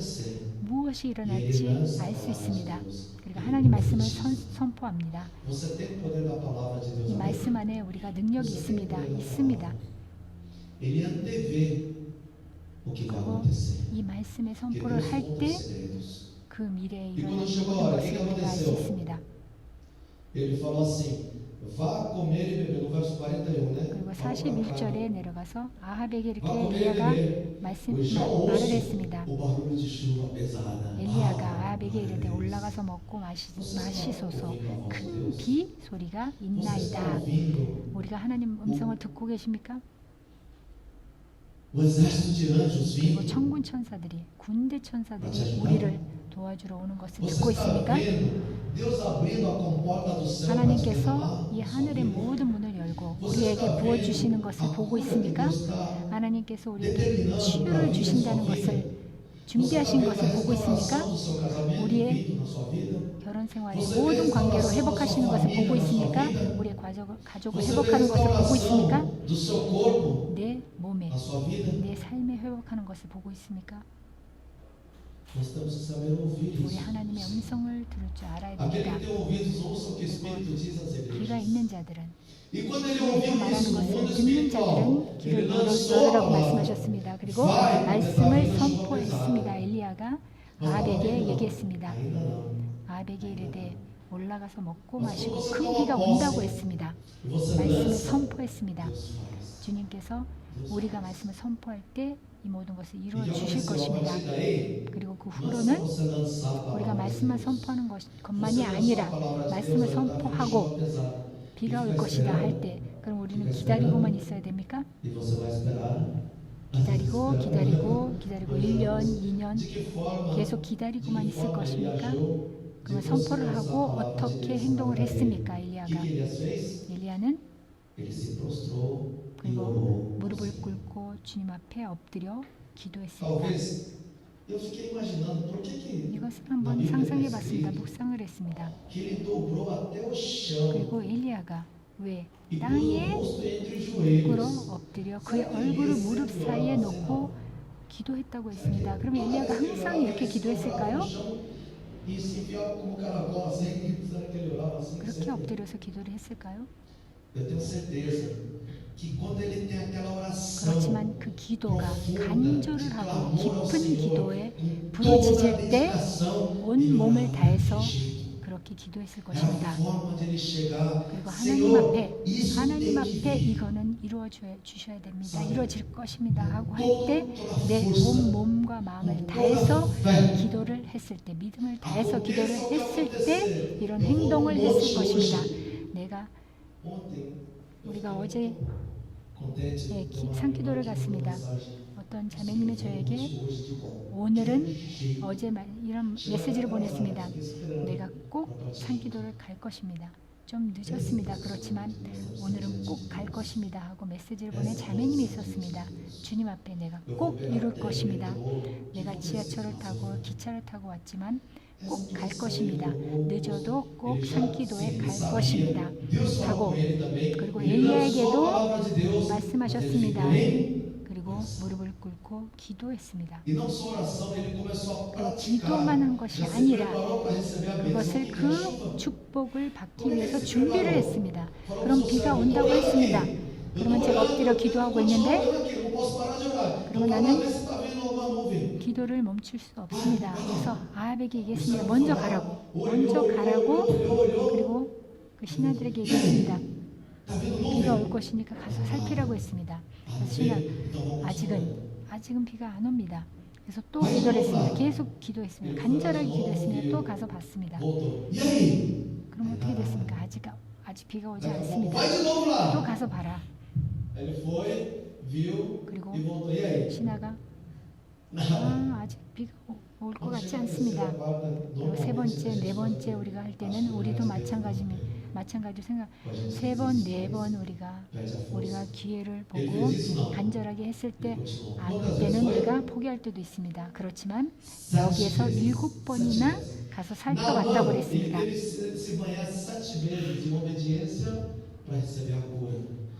무엇이 일어날지 알 수 있습니다. 그리고 하나님 말씀을 선포합니다. 이 말씀 안에 우리가 능력이 있습니다. 있습니다. 그리고 이 말씀의 선포를 할 때 그 미래에 일어날 모든 것을 우리가 알 수 있습니다. Ele falou assim: vá comer e beber. No verso 41, né? 그리고 41절에 내려가서 아합에게 이렇게 Vá comer e 엘리야가 beber. Pois já 말을 ouço 했습니다. o barulho de chuva pesada. 엘리야가 아합에게 이르되 올라가서 먹고 마시소서. 큰 비 소리가 Você está 있나이다. ouvindo 우리가 하나님 음성을 듣고 계십니까? o exército de anjos 그리고 vindo? 천군 천사들이 군대 천사들이 우리를 도와주러 오는 것을 듣고 Você está 있습니까? vendo Deus abrindo a comporta do céu? 하나님께서 이 하늘의 모든 문을 열고 우리에게 부어주시는 것을 보고 있습니까? 하나님께서 우리에게 치유를 주신다는 것을 준비하신 것을 보고 있습니까? 우리의 결혼 생활의 모든 관계로 회복하시는 것을 보고 있습니까? 우리의 가족을 회복하는 것을 보고 있습니까? 내 몸에, 내 삶에 회복하는 것을 보고 있습니까? 우리 하나님의 음성을 들을 줄 알아야 됩니다. 귀가 있는 자들은 하나님께서 말하는 것을 듣는 자들은 귀를 열으라고 말씀하셨습니다. 그리고 말씀을 선포했습니다. 엘리야가 아합에게 얘기했습니다. 아합에게 이르되 올라가서 먹고 마시고 큰 비가 온다고 했습니다. 말씀을 선포했습니다. 주님께서 우리가 말씀을 선포할 때 이 모든 것을 E 이루어 o que 주실 aconteceu? A 것입니다. partir daí, 그리고 그 não é só 후로는 você lançar a 우리가 palavra de 말씀을 Deus. 선포하는 것만이 Você lançou a 아니라 palavra de Deus, 말씀을 aí tá vindo chuva 선포하고 pesada. E 비가 올 fica 것이다 할 esperando, 때 그럼 우리는 fica 기다리고만 esperando, 있어야 됩니까? e você vai esperar. 기다리고 기다리고 기다리고 1년, De 2년 que forma, 계속 de 기다리고만 que 있을 forma ele 것입니까? agiu 그러면 depois que 선포를 lançou a 하고 palavra de 어떻게 Deus 행동을 para ele? 했습니까? O que 엘리야가. que Elias fez? 엘리야는 Ele se prostrou e 그리고 orou. 무릎을 꿇고 주님 앞에 엎드려 기도했습니다. Talvez eu fiquei imaginando por que 이것을 na 한번 Bíblia 상상해 está 봤습니다. escrito 묵상을 했습니다. que ele dobrou até o chão 그리고 엘리야가 왜 e pôs o 땅에 rosto entre 꿇어 os joelhos. 엎드려 그의 얼굴을 무릎 사이에 놓고 기도했다고 했습니다. 그럼 엘리야가 항상 이렇게 기도했을까요? E se enfiava como caracol assim, será que ele orava assim? 그렇게 엎드려서 기도를 했을까요? Eu tenho certeza que quando ele tem aquela oração 그렇지만 그 기도가 profunda, 간절을 de 하고 clamor ao 깊은 Senhor, 기도에 com toda a 부르짖을 때 dedicação, 온 ele 몸을 orava 다해서 daquele jeito. 그렇게 기도했을 Era a 것입니다. forma de ele chegar. 그리고 Senhor, isso 하나님 tem que 앞에 vir. 이거는 이루어 주셔야 됩니다. 이루어질 것입니다 하고 할 Toda 때 내 força, 온 몸과 마음을 com 다해서 toda fé. 기도를 했을 때 믿음을 다해서 기도를 했을 때 이런 행동을 했을 것입니다. 내가 Ontem, eu 우리가 fiquei 어제 contente 예, com uma 산기도를 última 갔습니다. mensagem. 어떤 자매님이 저에게 Hoje de bom. 오늘은 어제 이런 메시지를 보냈습니다. 내가 꼭 산기도를 갈 것입니다. 좀 늦었습니다. 그렇지만 오늘은 꼭 갈 것입니다 하고 메시지를 보낸 자매님이 있었습니다. 주님 앞에 내가 꼭 이룰 것입니다. 내가 지하철을 타고 기차를 타고 왔지만 꼭 갈 것입니다. 늦어도 꼭 산기도에 갈 것입니다 하고 그리고 엘리야에게도 말씀하셨습니다. 그리고 무릎을 꿇고 기도했습니다. E não só oração, ele começou a 그리고 praticar. 기도만 한 것이 Já se 아니라 preparou para receber a bênção 그것을 que 그 chuva. 축복을 받기 위해서 준비를 했습니다. 그럼 비가 온다고 했습니다. 그러면 제가 엎드려 기도하고 있는데 그러면 나는 기도를 멈출 수 없습니다. 그래서 아합에게 얘기했습니다. 먼저 가라고. 그리고 그 신하들에게 얘기했습니다. 비가 올 것이니까 가서 살피라고 했습니다. 그래서 신하 아직은 비가 안 옵니다. 그래서 또 기도를 했습니다. 계속 기도했습니다. 간절하게 기도했습니다. 또 가서 봤습니다. 그럼 어떻게 됐습니까? 아직 비가 오지 않습니다. 또 가서 봐라. 그리고 신하가 아직 비가 올 것 같지 않습니다. 그리고 세 번째, 네 번째 우리가 할 때는 우리도 마찬가지로 생각. 세 번, 네 번 우리가 기회를 보고 간절하게 했을 때 안 올 때는 우리가 포기할 때도 있습니다. 그렇지만 여기에서 7번이나 가서 살펴봤다고 그랬습니다.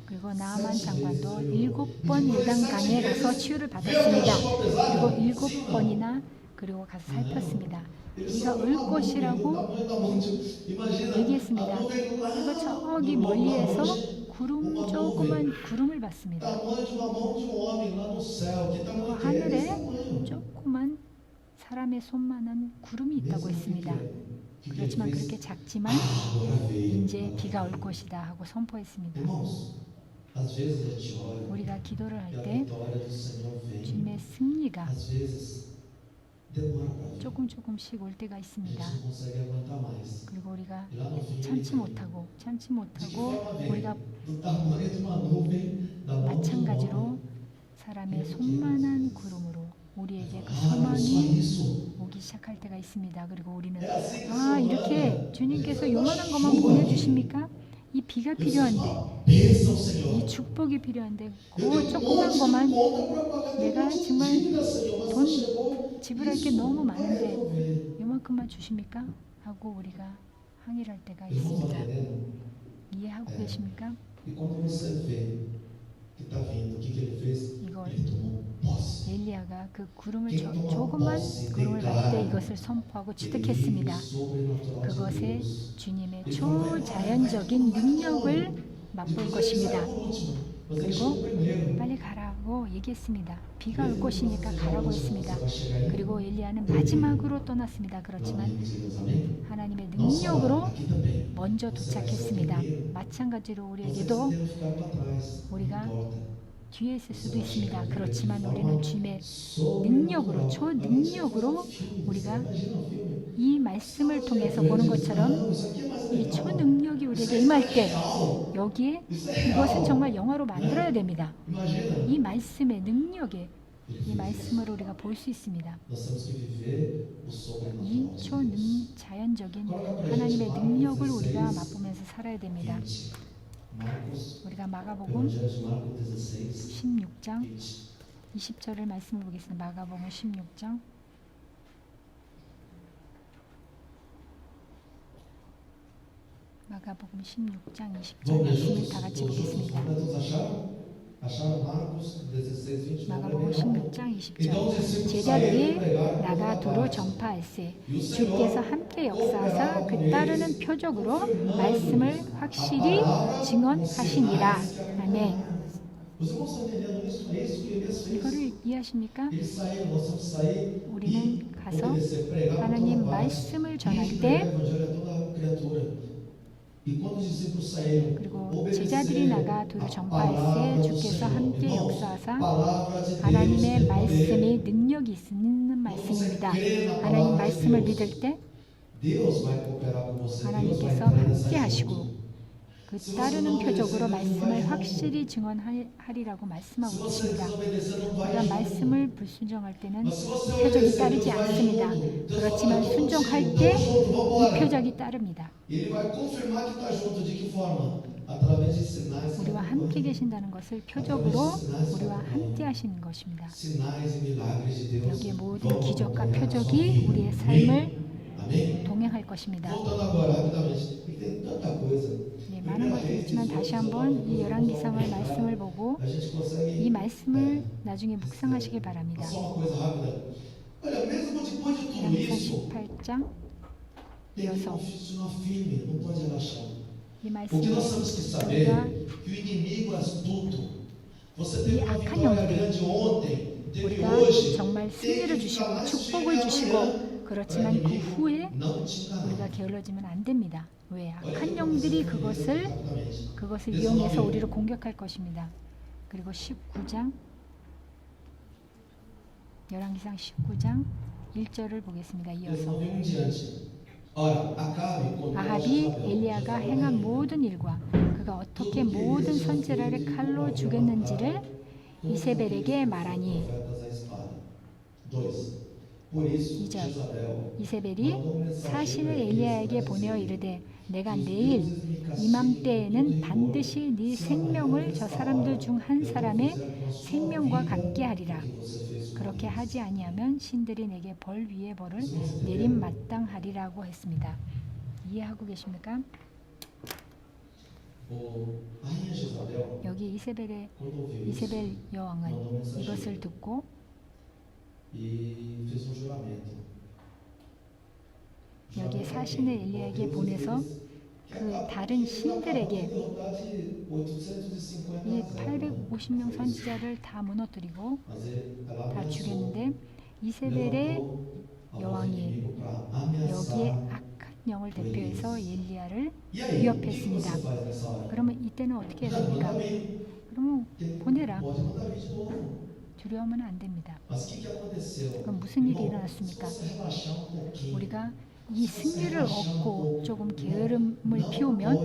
그리고 나만 장관도 7번 요단강에 가서 치유를 받았습니다. 그리고 7번이나 그리고 가서 살폈습니다. 비가 올 것이라고 얘기했습니다. 그리고 저기 멀리에서 조그만 구름을 봤습니다. 그리고 하늘에 조그만 사람의 손만한 구름이 있다고 했습니다. 그렇지만 그렇게 작지만 이제 비가 올 것이다 하고 선포했습니다. 우리가 기도를 할 때 주님의 승리가 조금씩 올 때가 있습니다. 그리고 우리가 참지 못하고 우리가 마찬가지로 사람의 손만한 구름으로 우리에게 그 소망이 오기 시작할 때가 있습니다. 그리고 우리는 이렇게 주님께서 요만한 것만 보내주십니까? 이 비가 필요한데 이 축복이 필요한데 그 조그만 것만 내가 정말 돈 지불할 게 너무 많은데 요만큼만 주십니까? 하고 우리가 항의를 할 때가 있습니다. 이해하고 계십니까? 이걸 엘리야가 그 구름을 조그만 구름을 봤을 때 이것을 선포하고 취득했습니다. 그것에 주님의 초자연적인 능력을 맛볼 것입니다. 그리고 빨리 가라고 얘기했습니다. 비가 올 것이니까 가라고 했습니다. 그리고 엘리야는 마지막으로 떠났습니다. 그렇지만 하나님의 능력으로 먼저 도착했습니다. 마찬가지로 우리에게도 우리가 뒤에 있을 수도 있습니다. 그렇지만 우리는 주님의 능력으로, 초능력으로 우리가 이 말씀을 통해서 보는 것처럼 이 초능력이 우리에게 임할 때 여기에 이것은 정말 영화로 만들어야 됩니다. 이 말씀의 능력에 이 말씀으로 우리가 볼 수 있습니다. 이 자연적인 하나님의 능력을 우리가 맛보면서 살아야 됩니다. 우리가 마가복음 16장 20절을 말씀을 보겠습니다. 마가복음 16장 마가복음 16장 20절 말씀을 다 같이 보겠습니다. 마가복음 16장 20절 제자들이 나가 도로 전파할세 주께서 함께 역사하사 그 따르는 표적으로 말씀을 확실히 증언하시니라. 아멘. 이거를 이해하십니까? 우리는 가서 하나님 말씀을 전할 때 그리고 제자들이 나가 도로 전파할세 주께서 함께 역사하사 하나님의 말씀이 능력이 있는 말씀입니다. 하나님 말씀을 믿을 때 하나님께서 함께 하시고 그 따르는 표적으로 말씀을 확실히 증언하리라고 말씀하고 계십니다. 우리가 말씀을 불순종할 때는 표적이 따르지 않습니다. 그렇지만 순종할 때 이 표적이 따릅니다. 우리와 함께 계신다는 것을 표적으로 우리와 함께 하시는 것입니다. 여기에 모든 기적과 표적이 우리의 삶을 동행할 것입니다. 네, 많은 것들이 있지만 다시 한번 이 열왕기상의 말씀을 보고 이 말씀을 나중에 묵상하시길 바랍니다. 열왕기상 18장 이어서 이 말씀을 우리가 이 악한 영들이 우리가 정말 승리를 주시고 축복을 주시고 그렇지만 그 후에 우리가 게을러지면 안 됩니다. 왜? 악한 영들이 그것을 이용해서 우리를 공격할 것입니다. 그리고 19장 열왕기상 19장 1절을 보겠습니다. 이어서 아합이 엘리야가 행한 모든 일과 그가 어떻게 모든 선지자를 칼로 죽였는지를 이세벨에게 말하니 2절 이세벨이 사신을 엘리야에게 보내어 이르되 내가 내일 이맘때에는 반드시 네 생명을 저 사람들 중 한 사람의 생명과 같게 하리라. 그렇게 하지 아니하면 신들이 내게 벌 위에 벌을 내림 마땅하리라고 했습니다. 이해하고 계십니까? 여기 이세벨 여왕은 이것을 듣고 여기에 사신을 엘리야에게 보내서 그 다른 신들에게 이 850명 선지자를 다 무너뜨리고 다 죽였는데 이세벨의 여왕이 여기에 악한 영을 대표해서 엘리야를 위협했습니다. 그러면 이때는 어떻게 해야 됩니까? 그러면 보내라. 두려우면 안 됩니다. 그럼 무슨 일이 일어났습니까? 우리가 이 승리를 얻고 조금 게으름을 피우면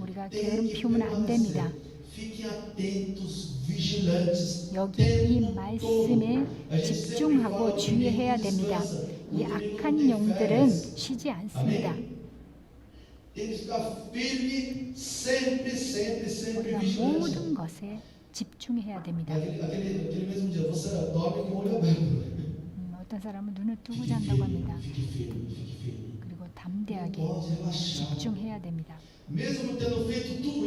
우리가 게으름 피우면 안 됩니다. 여기 이 말씀에 집중하고 주의해야 됩니다. 이 악한 영들은 쉬지 않습니다. 우리가 모든 것에 집중해야 됩니다. 어떤 사람은 눈을 뜨고 잔다고 합니다. 그리고 담대하게 집중해야 됩니다.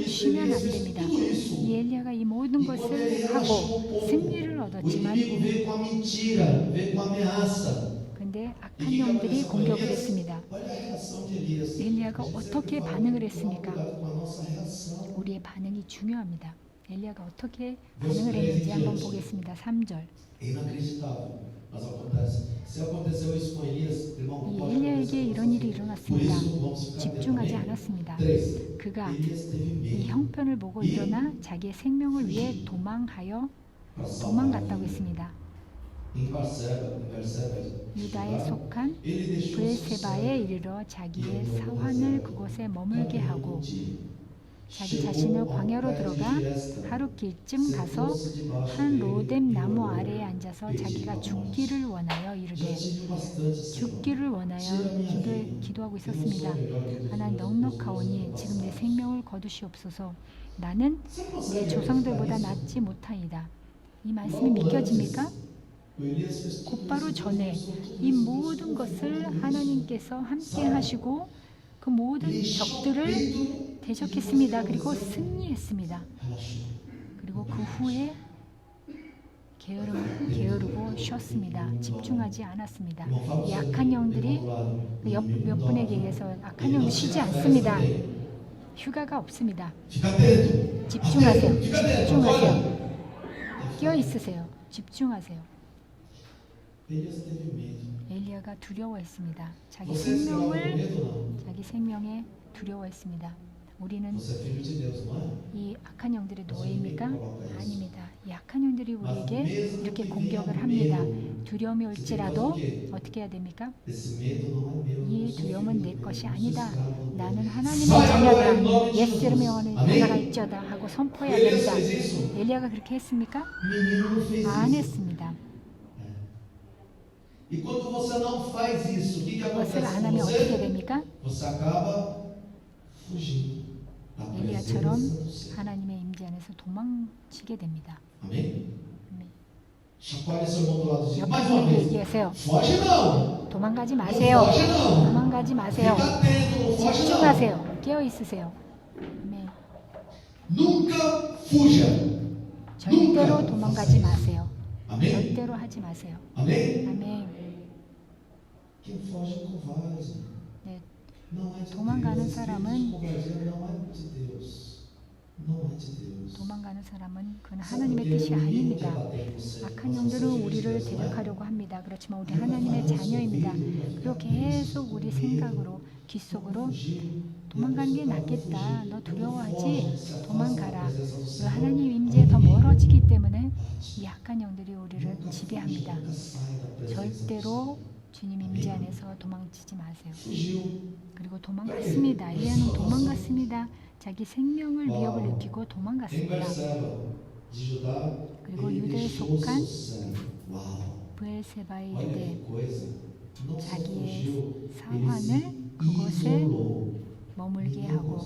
쉬면 안 됩니다. 이 엘리야가 이 모든 것을 하고 승리를 얻었지만 근데 악한 영들이 공격을 했습니다. 엘리야가 어떻게 반응을 했습니까? 우리의 반응이 중요합니다. 엘리야가 어떻게 반응을 했는지 한번 보겠습니다. 3절. É inacreditável, mas acontece. Se aconteceu isso com Elias, irmão, 이 pode 엘리야에게 acontecer com 이런 일이 você. Por 일어났습니다. isso, vamos ficar atento. 집중하지 Amém? 않았습니다. 3. 그가 Elias teve 이 medo 형편을 보고 일어나 자기의 생명을 위해 도망하여 para salvar 도망갔다고 a vida. 했습니다. Em Berseba, 유다에 속한 ele deixou 브엘세바에 이르러 자기의 사환을 그곳에 머물게 하고 자기 자신을 광야로 들어가 하루 길쯤 가서 한 로뎀 나무 아래에 앉아서 자기가 죽기를 원하여 이르되 죽기를 원하여 기도하고 있었습니다. 하나님 넉넉하오니 지금 내 생명을 거두시옵소서. 나는 내 조상들보다 낫지 못하이다. 이 말씀이 믿겨집니까? 곧바로 전에 이 모든 것을 하나님께서 함께 하시고 그 모든 적들을 대적했습니다. 그리고 승리했습니다. 그리고 그 후에 게으르고 쉬었습니다. 집중하지 않았습니다. 약한 영들이 몇 분에게 의해서 약한 영은 쉬지 않습니다. 휴가가 없습니다. 집중하세요. 집중하세요. 끼어 있으세요. 집중하세요. 엘리야가 두려워했습니다. 자기 생명에 두려워했습니다. 우리는 이 악한 영들의 노예입니까? 아닙니다. 이 악한 영들이 우리에게 이렇게 공격을 합니다. 두려움이 올지라도 어떻게 해야 됩니까? 이 두려움은 내 것이 아니다. 나는 하나님의 자녀다. 예수 이름의 영혼을 나아갈지어다 하고 선포해야 됩니다. 엘리야가 그렇게 했습니까? 안 했습니다. 그것을 안 하면 어떻게 됩니까? 엘리야처럼 하나님의 임재 안에서 도망치게 됩니다. 아멘. 옆에 분에게 얘기하세요. 도망가지 마세요. 도망가지 마세요. 집중하세요. 깨어 있으세요. 아멘. 절대로 도망가지 마세요. 절대로 하지 마세요. 아멘. 네. 도망가는 사람은 그건 하나님의 뜻이 아닙니다. 악한 영들은 우리를 대적하려고 합니다. 그렇지만 우리 하나님의 자녀입니다. 그리고 계속 우리 생각으로 귓속으로 도망가는 게 낫겠다. 너 두려워하지? 도망가라. 너 하나님 임재에 더 멀어지기 때문에 이 악한 영들이 우리를 지배합니다. 절대로 주님 임재 안에서 도망치지 마세요. 그리고 도망갔습니다. 엘리야는 도망갔습니다. 자기 생명을 위협을 느끼고 도망갔습니다. 그리고 유다에 속한 브엘세바에 이르되 자기의 사환을 그곳에 머물게 하고,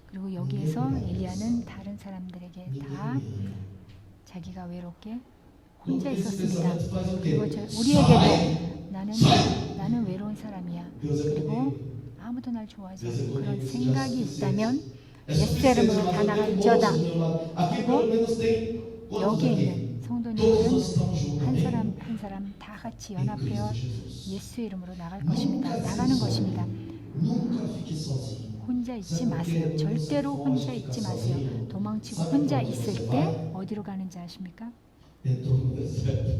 그리고 여기에서 엘리야는 다른 사람들에게 다 자기가 외롭게 혼자 있었습니다. 그리고 우리에게도 나는 외로운 사람이야. 그리고 아무도 날 좋아하지 않고 그런 생각이 있다면 예수 이름으로 다 나갈지어다. 그리고 여기에 있는 성도님들은 한 사람 다 같이 연합하여 예수 이름으로 나갈 것입니다. 나가는 것입니다. 혼자 있지 마세요. 절대로 혼자 있지 마세요. 도망치고 혼자 있을 때 어디로 가는지 아십니까?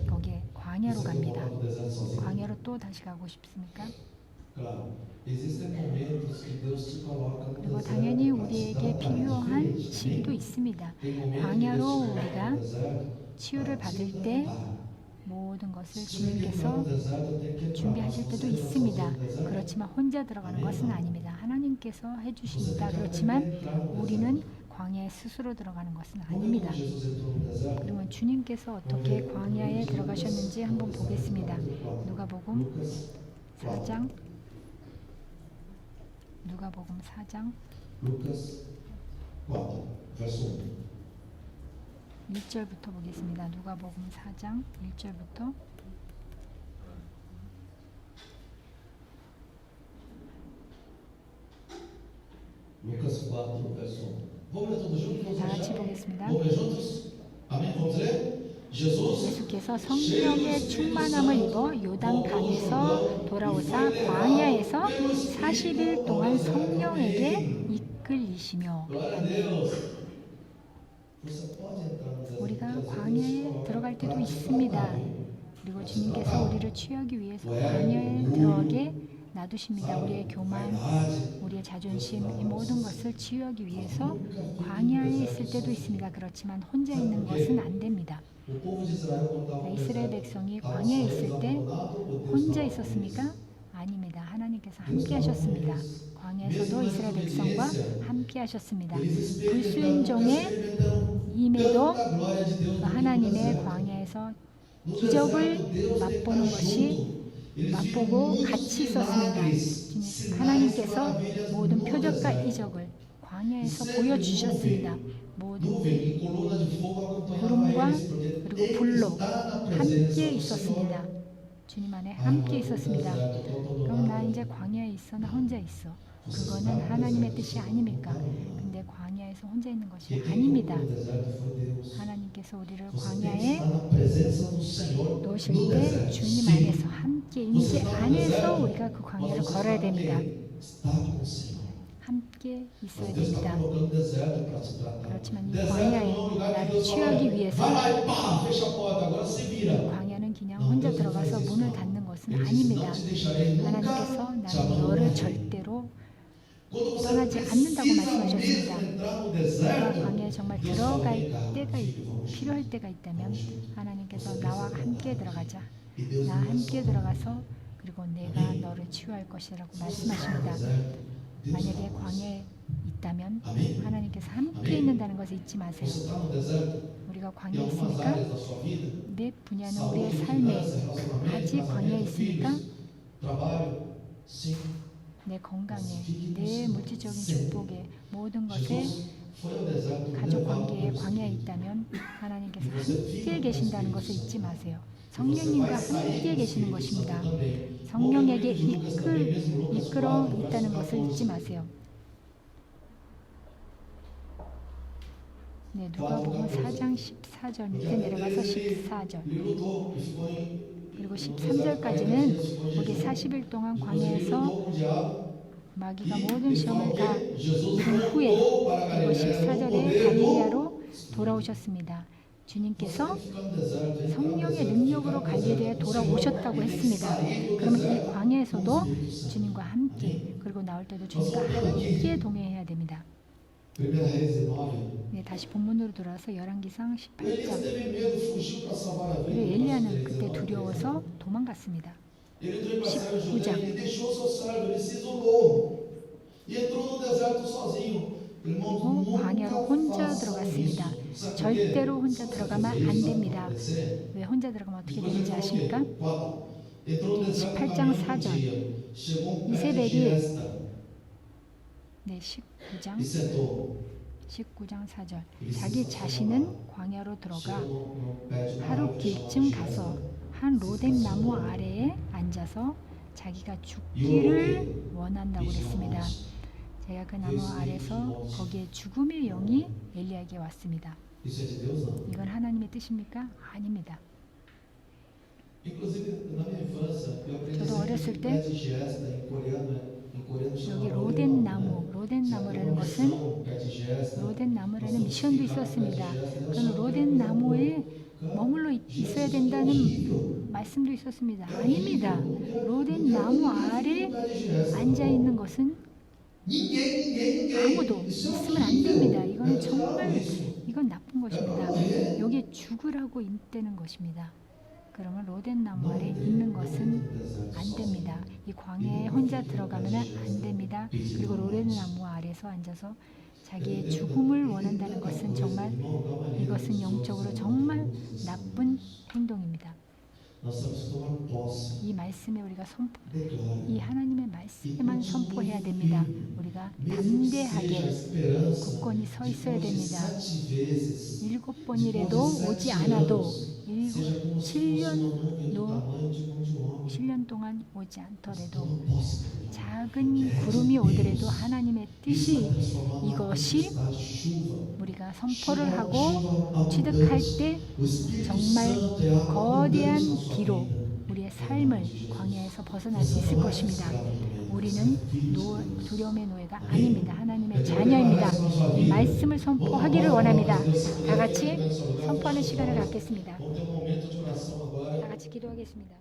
거기에 광야로 갑니다. 광야로 또 다시 가고 싶습니까? 그리고 당연히 우리에게 필요한 시기도 있습니다. 광야로 우리가 치유를 받을 때 모든 것을 주님께서 준비하실 때도 있습니다. 그렇지만 혼자 들어가는 것은 아닙니다. 하나님께서 해주십니다. 그렇지만 우리는 광야에 스스로 들어가는 것은 아닙니다. 그러면 주님께서 어떻게 광야에 들어가셨는지 한번 보겠습니다. 누가복음 4장 1절부터 보겠습니다. 누가복음 4장 1절부터 Lucas 4, verso 1. Vamos ler todos juntos? 다 같이 보겠습니다. Vamos ler juntos? Amém? Vamos ler? Jesus 예수께서 성령의 충만함을 입어 요단강에서 돌아오사 광야에서 40일 동안 성령에게 이끌리시며. Glória a Deus. Você pode entrar no deserto 우리가 muitas vezes 광야에 coloca 들어갈 때도 prática 있습니다. trabalho, 그리고 prática 주님께서 trabalho, 우리를 취하기 위해서 o ego, 광야에 o 들어가게 orgulho, 놔두십니다. sabe? 우리의 교만, Vaidade. 우리의 Deus 자존심, fala 이 pra 모든 você, 것을 치유하기 위해서 nunca fique no 광야에 deserto 있을 때도 sozinho. 있습니다. 그렇지만 혼자 있는 것은 안 됩니다. O povo de Israel quando estava no 이스라엘 deserto, 백성이 estava 광야에 sozinho, 있을 때 abandonado, ou Deus 혼자 estava com 있었습니까? eles? 아닙니다. 하나님께서 Deus 함께 estava com 하셨습니다. eles. 광야에서도 Mesmo na 이스라엘 백성과 desobediência, 함께 하셨습니다. eles experimentaram, 불순종에 experimentaram 임에도 tanta glória de Deus 그 no meio do 하나님의 deserto. 광야에서 No 기적을 deserto, Deus tem que 맛보는 estar 것이 junto. Eles viram 맛보고 muitos 같이 있었습니다. milagres, 주님, sinais, 하나님께서 maravilhas 모든 no 표적과 deserto. 이적을 광야에서 Sempre 보여주셨습니다. 모든 nuvem e coluna de fogo acompanhava 구름과 eles, porque 그리고 ele 불로 está na 함께 presença do 있었습니다. Senhor. 주님 안에 Ah, 함께 no 있었습니다. deserto, tô 그럼 나 abandonado. 이제 광야에 있어, 나 혼자 있어. Você 그거는 está no 하나님의 deserto, 뜻이 você 아닙니까? não está abandonado. 근데 광야에서 혼자 있는 것이 Porque quem 아닙니다. colocou no deserto foi Deus. 하나님께서 우리를 Você tem que 광야에 estar na presença do Senhor 놓으실 no 때 deserto. 주님 Sim. 안에서 함께 임재 안에서 우리가 그 Mas 광야를 você 걸어야 está com 됩니다. quem? Está com o Senhor. 함께 있어야 Mas Deus está 됩니다. colocando deserto para te tratar. 그렇지만 이 Deserto 광야에 não é um lugar que 나를 Deus fala, 취하기 위해서 vai lá e pá, fecha a porta, agora se vira. 광야는 그냥 혼자 들어가서 문을 닫는 것은 Ele disse, 아닙니다. não te deixarei nunca 하나님께서 te 나는 너를 abandonarei. 절대로 Quando você 떠나지 않는다고 precisa 말씀하셨습니다. mesmo entrar no 내가 deserto, 광야에 정말 Deus fala, 들어갈 vem cá, 때가 filho, vamos juntos. 필요할 때가 있다면 하나님께서 나와 함께 들어가자. E Deus 나 não é 함께 só. 들어가서 그리고 내가 너를 치유할 것이라고 Se você está no 말씀하십니다. deserto, Deus 만약에 está com você. 광야에 있다면 Amém? 하나님께서 함께 아멘. 있는다는 것을 잊지 마세요. Você está no deserto 우리가 em 광야에 algumas 있습니까? áreas da sua vida? 내 분야는 Saúde, 우리의 finanças, 삶에 relacionamento, 아직 광야에 casamento, 있습니까? filhos, trabalho? Sim. 내 건강에, 내 물질적인 축복에, 모든 것에 Jesus foi ao deserto 가족 levado 관계에 pelo 광야에 Espírito. 있다면 하나님께서 함께 계신다는 것을 잊지 마세요. 성령님과 함께 계시는 것입니다. 성령에게 이끌어 있다는 것을 잊지 마세요. 네, 누가복음 4장 14절 밑에 내려가서 14절 Ele lutou e ficou 그리고 no 13절까지는 deserto 40 dias, 거기 ficou 40일 동안 Inclusive, ele 광야에서 lutou com o diabo. 마귀가 E 모든 ele 시험을 falou 다 que Jesus 이룬 후에 voltou para 그리고 Galiléia no 14절에 poder do 갈릴리아로 돌아오셨습니다. 주님께서 Você tem que ficar no deserto, entrar no 성령의 deserto, 능력으로 ficar no 갈릴리아에 deserto. 돌아오셨다고 Ele tem que 했습니다. sair do 그러면 이 deserto 광야에서도 com o Espírito Santo. 주님과 함께 그리고 나올 때도 주님과 함께 동행해야 됩니다. 1 Reis 19. 네, 다시 본문으로 돌아와서 열왕기상 Elias 18장. teve medo, fugiu para salvar a vida. 그리고 엘리야는 그때 두려워서 도망갔습니다. Ele entrou para sair de 19장. Judá, ele deixou seu servo, ele se isolou e entrou no deserto sozinho. Irmãos, 그리고 광야로 혼자 nunca façam 들어갔습니다. isso. Sabe por quê? 절대로 혼자 Sabe 들어가면 por quê 안 isso 됩니다. acontecer? 왜 혼자 들어가면 어떻게 Depois 되는지 ele falou o 아십니까? quê? 4. Entrou no deserto 18장 caminhando um 4절. dia. Chegou perto de 이세벨이 Giesta 네, 19장 e sentou. 19장 4절. 자기 자신은 광야로 들어가 Chegou no pé de uma 하루 árvore 길쯤 chamada 가서 Giesta. 한 로뎀 나무 아래에 앉아서 자기가 죽기를 원한다고 그랬습니다. 제가 그 나무 아래서 거기에 죽음의 영이 엘리야에게 왔습니다. Isso é de Deus, não? 이건 하나님의 뜻입니까? 아닙니다. Inclusive, na minha infância, eu aprendi 저도 어렸을 sempre que 때 pé de Giesta, em coreano 여기 chama 로덴 나무, 로덴 나무라는 것은 pé de Giesta. 로덴 나무라는 미션도 있었습니다. 그럼 로덴 나무에 머물러 있어야 된다는 말씀도 있었습니다. 아닙니다. 로덴 나무 아래 앉아 있는 것은 아무도 있으면 안 됩니다. 이건 정말 이건 나쁜 것입니다. 여기에 죽으라고 있다는 것입니다. 그러면 로덴 나무 아래 있는 것은 안 됩니다. 이 광야에 혼자 들어가면 안 됩니다. 그리고 로덴 나무 아래서 앉아서 자기의 죽음을 원한다는 것은 정말 이것은 영적으로 정말 나쁜 행동입니다. Nós temos que tomar posse, 이 말씀에 우리가 declarar. 이 하나님의 말씀에만 선포해야 됩니다. 우리가 Mesmo que seja a 담대하게 esperança 굳건히 서 있어야 de 됩니다. 7 vezes, 7번이라도 오지 않아도 seja como se fosse 7년 uma nuvem do no- tamanho de mão de homem. 7년 동안 오지 않더라도 Toma posse. 작은 구름이 오더라도 하나님의 뜻이 Transformar 이것이 a chuva. 우리가 선포를 하고 취득할 때 O Espírito 정말 Santo é a 거대한 abundância na sua 비로 vida. 우리의 삶을 광야에서 벗어날 수 있을 것입니다. 우리는 두려움의 노예가 아닙니다. 하나님의 자녀입니다. 이 말씀을 선포하기를 원합니다. 다 같이 선포하는 시간을 갖겠습니다. Vamos ter um momento de oração agora. 다 같이 기도하겠습니다.